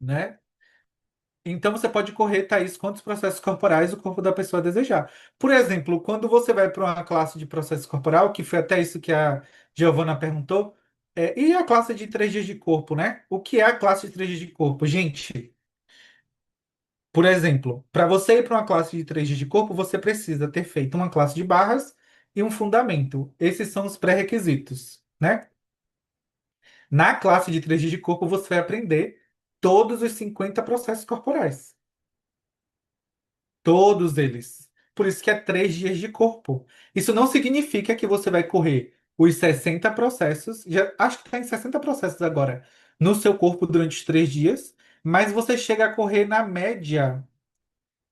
né? Então você pode correr, Thaís, quantos processos corporais o corpo da pessoa desejar. Por exemplo, quando você vai para uma classe de processo corporal, que foi até isso que a Giovana perguntou, e a classe de 3 dias de corpo, né? O que é a classe de 3 dias de corpo? Gente, por exemplo, para você ir para uma classe de 3 dias de corpo, você precisa ter feito uma classe de barras e um fundamento. Esses são os pré-requisitos, né? Na classe de 3 dias de corpo, você vai aprender todos os 50 processos corporais. Todos eles. Por isso que é 3 dias de corpo. Isso não significa que você vai correr os 60 processos, já, acho que está em 60 processos agora, no seu corpo durante os 3 dias, mas você chega a correr na média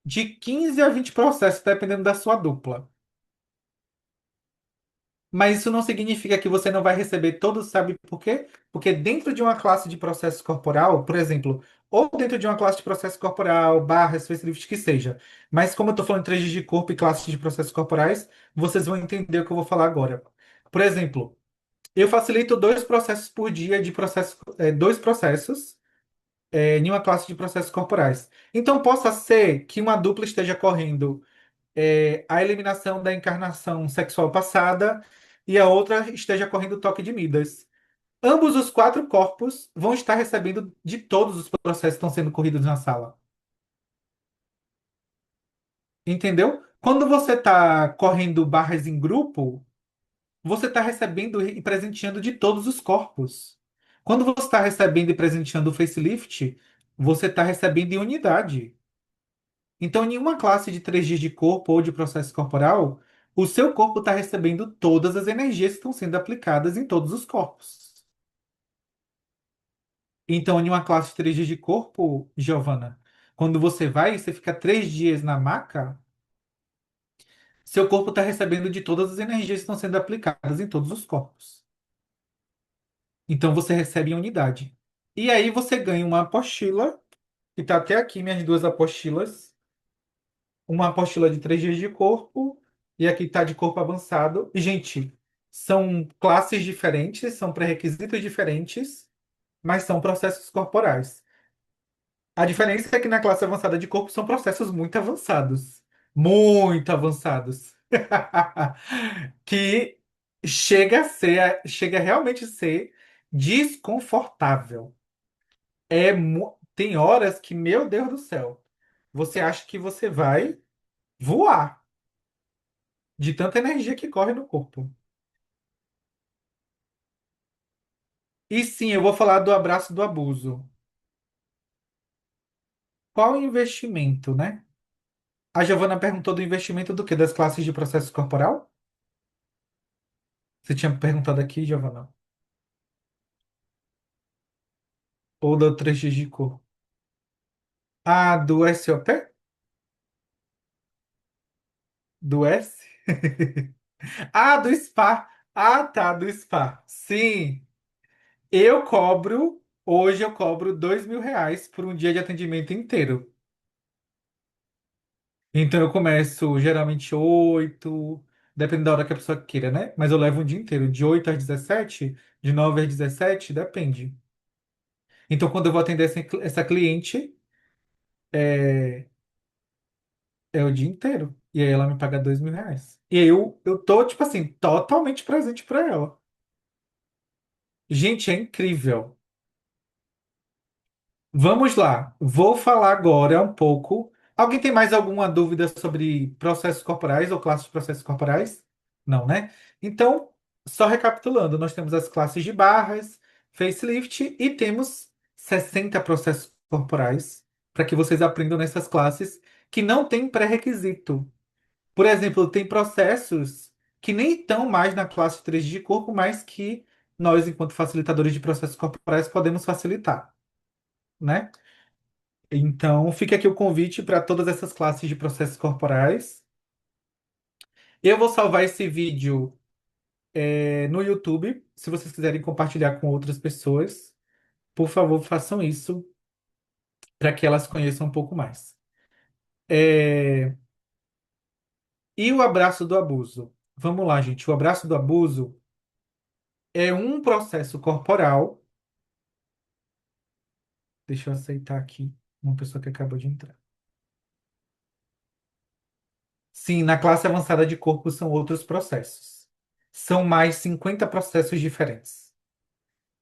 de 15 a 20 processos, dependendo da sua dupla. Mas isso não significa que você não vai receber todos, sabe por quê? Porque dentro de uma classe de processo corporal, por exemplo, ou dentro de uma classe de processo corporal, barra, facelift, que seja. Mas como eu estou falando de 3 dias de corpo e classes de processos corporais, vocês vão entender o que eu vou falar agora. Por exemplo, eu facilito 2 processos por dia de processo, 2 processos, em uma classe de processos corporais. Então, possa ser que uma dupla esteja correndo a eliminação da encarnação sexual passada e a outra esteja correndo o toque de Midas. Ambos os 4 corpos vão estar recebendo de todos os processos que estão sendo corridos na sala. Entendeu? Quando você está correndo barras em grupo, você está recebendo e presenteando de todos os corpos. Quando você está recebendo e presenteando o facelift, você está recebendo em unidade. Então, em uma classe de 3 dias de corpo ou de processo corporal, o seu corpo está recebendo todas as energias que estão sendo aplicadas em todos os corpos. Então, em uma classe de 3 dias de corpo, Giovana, quando você vai, você fica 3 dias na maca, seu corpo está recebendo de todas as energias que estão sendo aplicadas em todos os corpos. Então, você recebe em unidade. E aí, você ganha uma apostila, que está até aqui, minhas 2 apostilas. Uma apostila de 3 dias de corpo e aqui está de corpo avançado. E, gente, são classes diferentes, são pré-requisitos diferentes, mas são processos corporais. A diferença é que na classe avançada de corpo são processos muito avançados. Muito avançados. Que chega a realmente ser desconfortável. Tem horas que, meu Deus do céu, você acha que você vai voar de tanta energia que corre no corpo. E sim, eu vou falar do abraço do abuso. Qual o investimento, né? A Giovana perguntou do investimento do quê? Das classes de processo corporal? Você tinha perguntado aqui, Giovana? Ou do 3G de cor? Ah, do SOP? Do S? Ah, do SPA. Ah, tá, do SPA. Sim. Hoje eu cobro R$ 2.000 por um dia de atendimento inteiro. Então eu começo geralmente 8, dependendo da hora que a pessoa queira, né? Mas eu levo um dia inteiro, de 8 às 17, de 9 às 17, depende. Então quando eu vou atender essa cliente, é, é o dia inteiro. E aí ela me paga R$ 2.000. E aí eu tô, tipo assim, totalmente presente pra ela. Gente, é incrível. Vamos lá. Vou falar agora um pouco. Alguém tem mais alguma dúvida sobre processos corporais ou classes de processos corporais? Não, né? Então, só recapitulando, nós temos as classes de barras, facelift e temos 60 processos corporais para que vocês aprendam nessas classes que não tem pré-requisito. Por exemplo, tem processos que nem estão mais na classe 3 de corpo, mas que nós, enquanto facilitadores de processos corporais, podemos facilitar, né? Então, fica aqui o convite para todas essas classes de processos corporais. Eu vou salvar esse vídeo, no YouTube. Se vocês quiserem compartilhar com outras pessoas, por favor, façam isso para que elas conheçam um pouco mais. É, E o abraço do abuso? Vamos lá, gente. O abraço do abuso é um processo corporal. Deixa eu aceitar aqui uma pessoa que acabou de entrar. Sim, na classe avançada de corpo são outros processos. São mais 50 processos diferentes.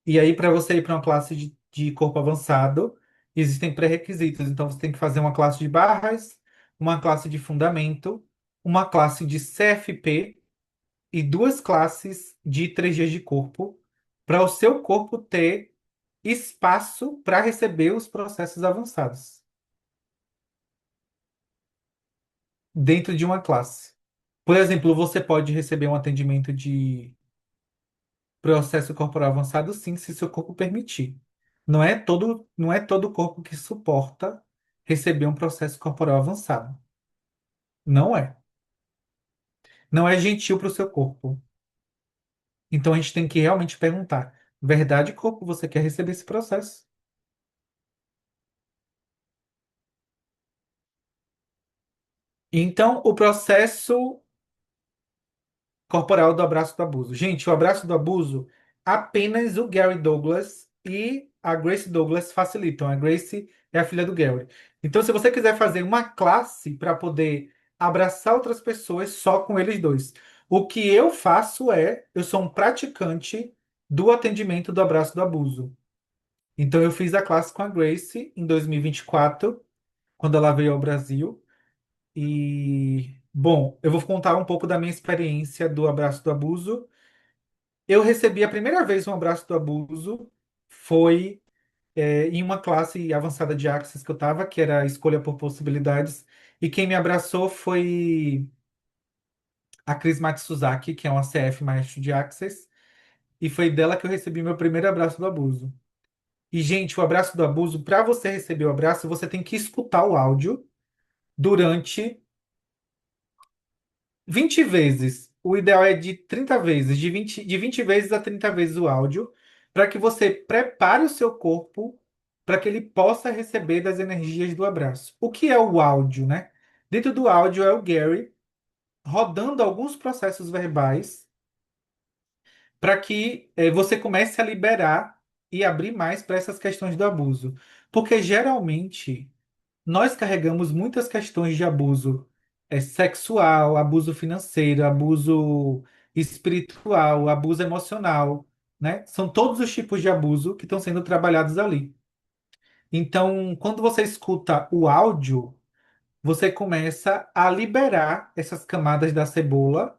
E aí, para você ir para uma classe de corpo avançado, existem pré-requisitos. Então, você tem que fazer uma classe de barras, uma classe de fundamento, uma classe de CFP e duas classes de 3G de corpo, para o seu corpo ter espaço para receber os processos avançados dentro de uma classe. Por exemplo, você pode receber um atendimento de processo corporal avançado, sim, se seu corpo permitir. Não é todo corpo que suporta receber um processo corporal avançado. Não é. Não é gentil para o seu corpo. Então a gente tem que realmente perguntar: verdade, corpo, você quer receber esse processo? Então, o processo corporal do abraço do abuso. Gente, o abraço do abuso, apenas o Gary Douglas e a Grace Douglas facilitam. A Grace é a filha do Gary. Então, se você quiser fazer uma classe para poder abraçar outras pessoas só com eles dois, o que eu faço eu sou um praticante do atendimento do abraço do abuso. Então, eu fiz a classe com a Grace em 2024, quando ela veio ao Brasil. E, bom, eu vou contar um pouco da minha experiência do abraço do abuso. Eu recebi a primeira vez um abraço do abuso, foi em uma classe avançada de Access que eu estava, que era a escolha por possibilidades. E quem me abraçou foi a Cris Matsuzaki, que é uma CF maestro de Access. E foi dela que eu recebi meu primeiro abraço do abuso. E, gente, o abraço do abuso, para você receber o abraço, você tem que escutar o áudio durante 20 vezes. O ideal é de 30 vezes, de vinte vezes a 30 vezes o áudio, para que você prepare o seu corpo para que ele possa receber das energias do abraço. O que é o áudio, né? Dentro do áudio é o Gary rodando alguns processos verbais para que você comece a liberar e abrir mais para essas questões do abuso. Porque geralmente nós carregamos muitas questões de abuso sexual, abuso financeiro, abuso espiritual, abuso emocional, né? São todos os tipos de abuso que estão sendo trabalhados ali. Então, quando você escuta o áudio, você começa a liberar essas camadas da cebola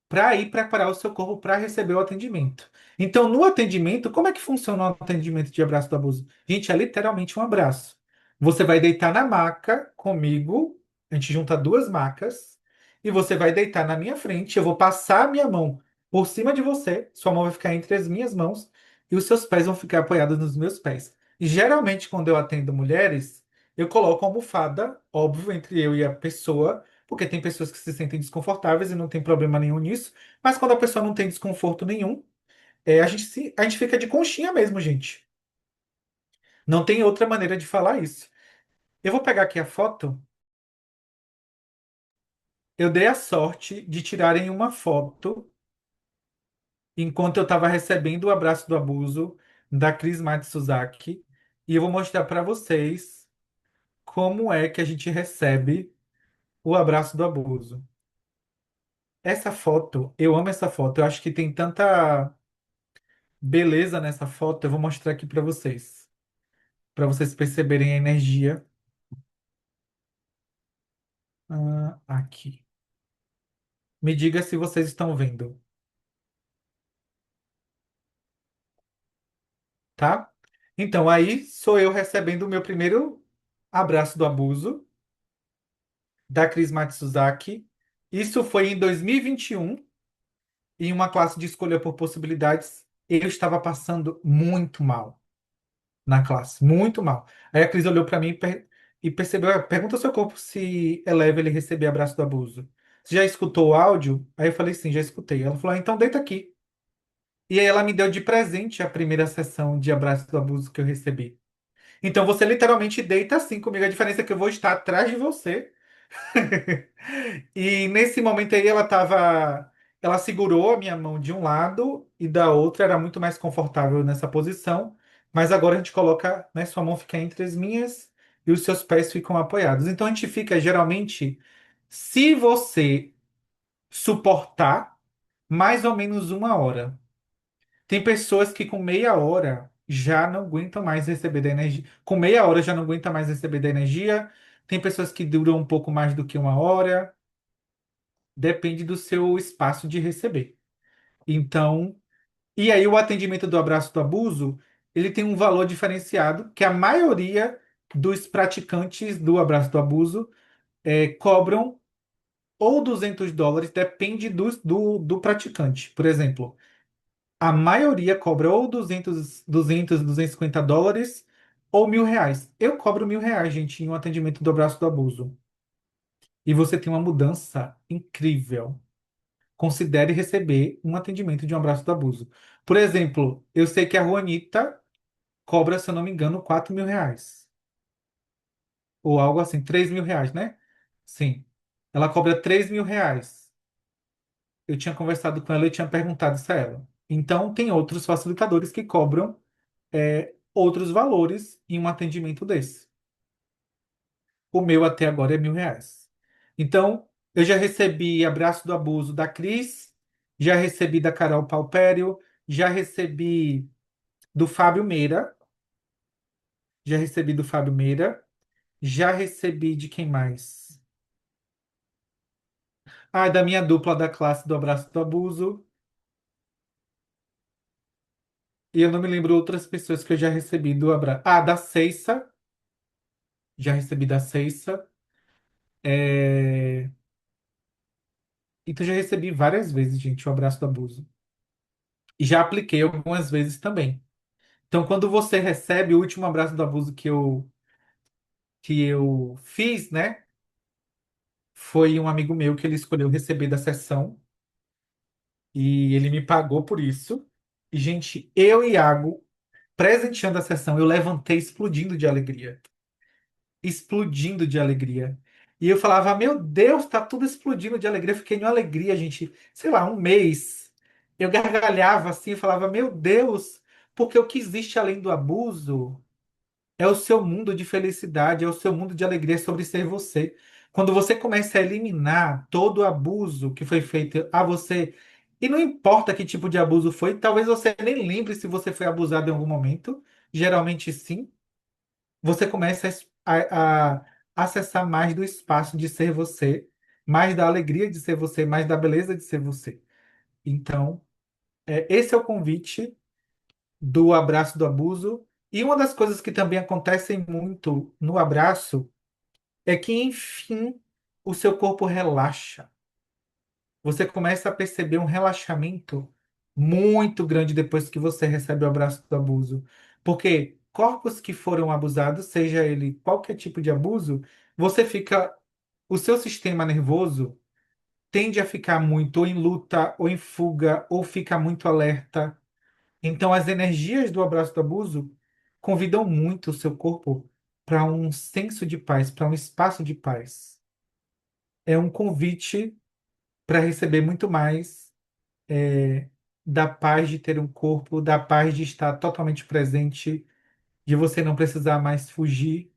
para ir preparar o seu corpo para receber o atendimento. Então, no atendimento, como é que funciona o atendimento de abraço do abuso? Gente, é literalmente um abraço. Você vai deitar na maca comigo, a gente junta duas macas, e você vai deitar na minha frente, eu vou passar a minha mão por cima de você, sua mão vai ficar entre as minhas mãos, e os seus pés vão ficar apoiados nos meus pés. E geralmente, quando eu atendo mulheres, eu coloco a almofada, óbvio, entre eu e a pessoa, porque tem pessoas que se sentem desconfortáveis e não tem problema nenhum nisso. Mas quando a pessoa não tem desconforto nenhum, a gente fica de conchinha mesmo, gente. Não tem outra maneira de falar isso. Eu vou pegar aqui a foto. Eu dei a sorte de tirarem uma foto enquanto eu estava recebendo o abraço do abuso da Cris Matsuzaki. E eu vou mostrar para vocês como é que a gente recebe o abraço do abuso. Essa foto, eu amo essa foto. Eu acho que tem tanta beleza nessa foto. Eu vou mostrar aqui para vocês perceberem a energia. Aqui. Me diga se vocês estão vendo, tá? Então, aí sou eu recebendo o meu primeiro abraço do abuso da Cris Matsuzaki. Isso foi em 2021, em uma classe de escolha por possibilidades. Eu estava passando muito mal na classe, muito mal. Aí a Cris olhou para mim e percebeu, pergunta ao seu corpo se é leve ele receber abraço do abuso. Você já escutou o áudio? Aí eu falei, sim, já escutei. Ela falou, então deita aqui. E aí ela me deu de presente a primeira sessão de abraço do abuso que eu recebi. Então você literalmente deita assim comigo. A diferença é que eu vou estar atrás de você. E nesse momento aí ela tava. Ela segurou a minha mão de um lado e da outra era muito mais confortável nessa posição. Mas agora a gente coloca, né, sua mão fica entre as minhas e os seus pés ficam apoiados. Então a gente fica geralmente, se você suportar, mais ou menos uma hora. Tem pessoas que com meia hora já não aguentam mais receber da energia. Com meia hora já não aguenta mais receber da energia. Tem pessoas que duram um pouco mais do que uma hora. Depende do seu espaço de receber. Então, e aí o atendimento do abraço do abuso, ele tem um valor diferenciado que a maioria dos praticantes do abraço do abuso cobram ou US$ 200, depende do praticante. Por exemplo, a maioria cobra ou US$ 250 ou R$ 1.000. Eu cobro R$ 1.000, gente, em um atendimento do abraço do abuso. E você tem uma mudança incrível. Considere receber um atendimento de um abraço do abuso. Por exemplo, eu sei que a Juanita cobra, se eu não me engano, R$ 4.000. Ou algo assim, R$ 3.000, né? Sim. Ela cobra R$ 3.000. Eu tinha conversado com ela e tinha perguntado isso a ela. Então, tem outros facilitadores que cobram outros valores em um atendimento desse. O meu até agora é R$ 1.000. Então, eu já recebi abraço do abuso da Cris, já recebi da Carol Palpério, já recebi do Fábio Meira, já recebi do Fábio Meira, já recebi de quem mais? Ah, da minha dupla da classe do abraço do abuso. E eu não me lembro outras pessoas que eu já recebi do abraço. Ah, da Ceissa, já recebi da Ceissa. É... Então, já recebi várias vezes, gente, o abraço do abuso. E já apliquei algumas vezes também. Então, quando você recebe o último abraço do abuso que eu fiz, né? Foi um amigo meu que ele escolheu receber da sessão e ele me pagou por isso. E, gente, eu e Iago, presenteando a sessão, eu levantei explodindo de alegria. Explodindo de alegria. E eu falava, meu Deus, tá tudo explodindo de alegria. Eu fiquei em alegria, gente. Sei lá, um mês. Eu gargalhava assim, eu falava, meu Deus. Porque o que existe além do abuso é o seu mundo de felicidade, é o seu mundo de alegria sobre ser você. Quando você começa a eliminar todo o abuso que foi feito a você, e não importa que tipo de abuso foi, talvez você nem lembre se você foi abusado em algum momento, geralmente sim, você começa a acessar mais do espaço de ser você, mais da alegria de ser você, mais da beleza de ser você. Então, esse é o convite do abraço do abuso. E uma das coisas que também acontecem muito no abraço é que, enfim, o seu corpo relaxa. Você começa a perceber um relaxamento muito grande depois que você recebe o abraço do abuso. Porque corpos que foram abusados, seja ele qualquer tipo de abuso, você fica. O seu sistema nervoso tende a ficar muito ou em luta, ou em fuga, ou fica muito alerta. Então, as energias do abraço do abuso convidam muito o seu corpo para um senso de paz, para um espaço de paz. É um convite para receber muito mais da paz de ter um corpo, da paz de estar totalmente presente, de você não precisar mais fugir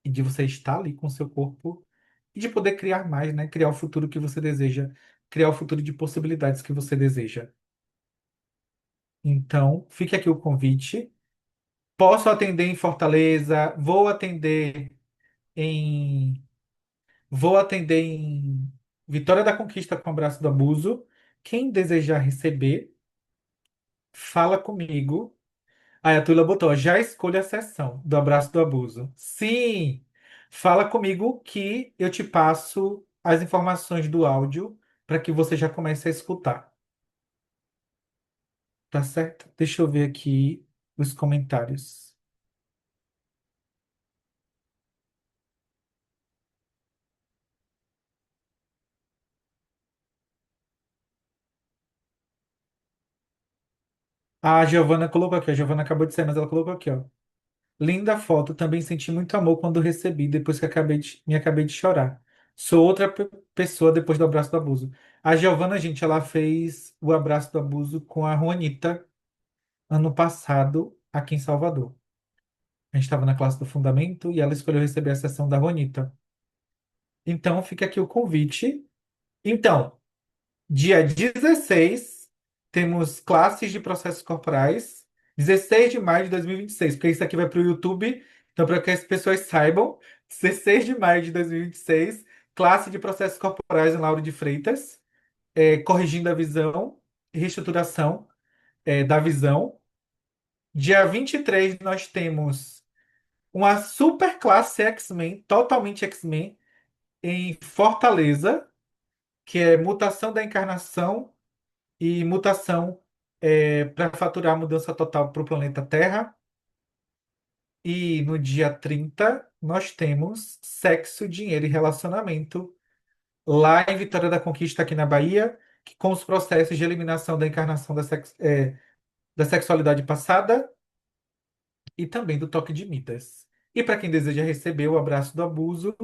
e de você estar ali com o seu corpo e de poder criar mais, né? Criar o futuro que você deseja, criar o futuro de possibilidades que você deseja. Então, fique aqui o convite. Posso atender em Fortaleza, em vou atender em Vitória da Conquista com Abraço do Abuso. Quem desejar receber, fala comigo. Aí a Tula botou, já escolha a sessão do Abraço do Abuso. Sim! Fala comigo que eu te passo as informações do áudio para que você já comece a escutar. Tá certo? Deixa eu ver aqui os comentários. A Giovana colocou aqui, a Giovana acabou de sair, mas ela colocou aqui, ó. Linda foto, também senti muito amor quando recebi, depois que me acabei de chorar. Sou outra pessoa depois do abraço do abuso. A Giovana, gente, ela fez o abraço do abuso com a Juanita ano passado aqui em Salvador. A gente estava na classe do Fundamento e ela escolheu receber a sessão da Juanita. Então, fica aqui o convite. Então, dia 16 temos classes de processos corporais. 16 de maio de 2026, porque isso aqui vai para o YouTube, então para que as pessoas saibam, 16 de maio de 2026, classe de processos corporais em Lauro de Freitas, corrigindo a visão, reestruturação, da visão. Dia 23 nós temos uma super classe X-Men, totalmente X-Men, em Fortaleza, que é mutação da encarnação e mutação para faturar a mudança total para o planeta Terra. E no dia 30 nós temos sexo, dinheiro e relacionamento lá em Vitória da Conquista, aqui na Bahia, que com os processos de eliminação da encarnação da sexualidade passada e também do toque de Midas. E para quem deseja receber o abraço do abuso,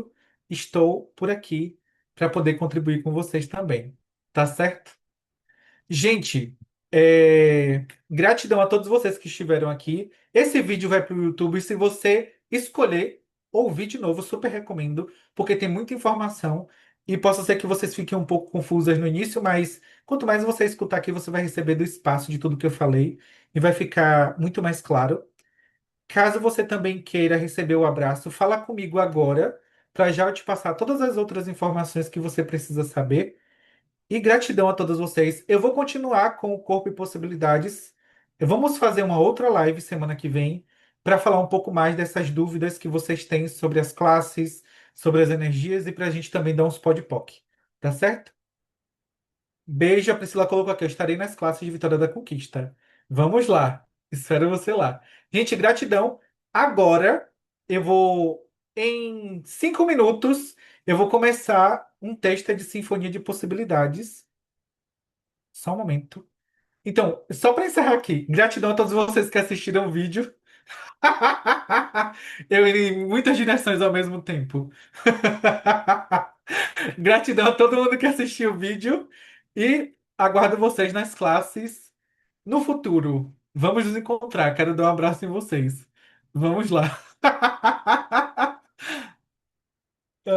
estou por aqui para poder contribuir com vocês também. Tá certo? Gente, gratidão a todos vocês que estiveram aqui. Esse vídeo vai para o YouTube. Se você escolher ouvir de novo, super recomendo, porque tem muita informação e possa ser que vocês fiquem um pouco confusas no início, mas quanto mais você escutar aqui, você vai receber do espaço de tudo que eu falei e vai ficar muito mais claro. Caso você também queira receber o abraço, fala comigo agora, para já eu te passar todas as outras informações que você precisa saber. E gratidão a todos vocês. Eu vou continuar com o Corpo e Possibilidades. Vamos fazer uma outra live semana que vem para falar um pouco mais dessas dúvidas que vocês têm sobre as classes, sobre as energias e para a gente também dar uns podpoc. Tá certo? Beijo, a Priscila colocou aqui. Eu estarei nas classes de Vitória da Conquista. Vamos lá. Espero você lá. Gente, gratidão. Agora eu vou, em 5 minutos, eu vou começar um teste de Sinfonia de Possibilidades. Só um momento. Então, só para encerrar aqui, gratidão a todos vocês que assistiram o vídeo. Eu irei em muitas direções ao mesmo tempo. Gratidão a todo mundo que assistiu o vídeo e aguardo vocês nas classes no futuro. Vamos nos encontrar. Quero dar um abraço em vocês. Vamos lá.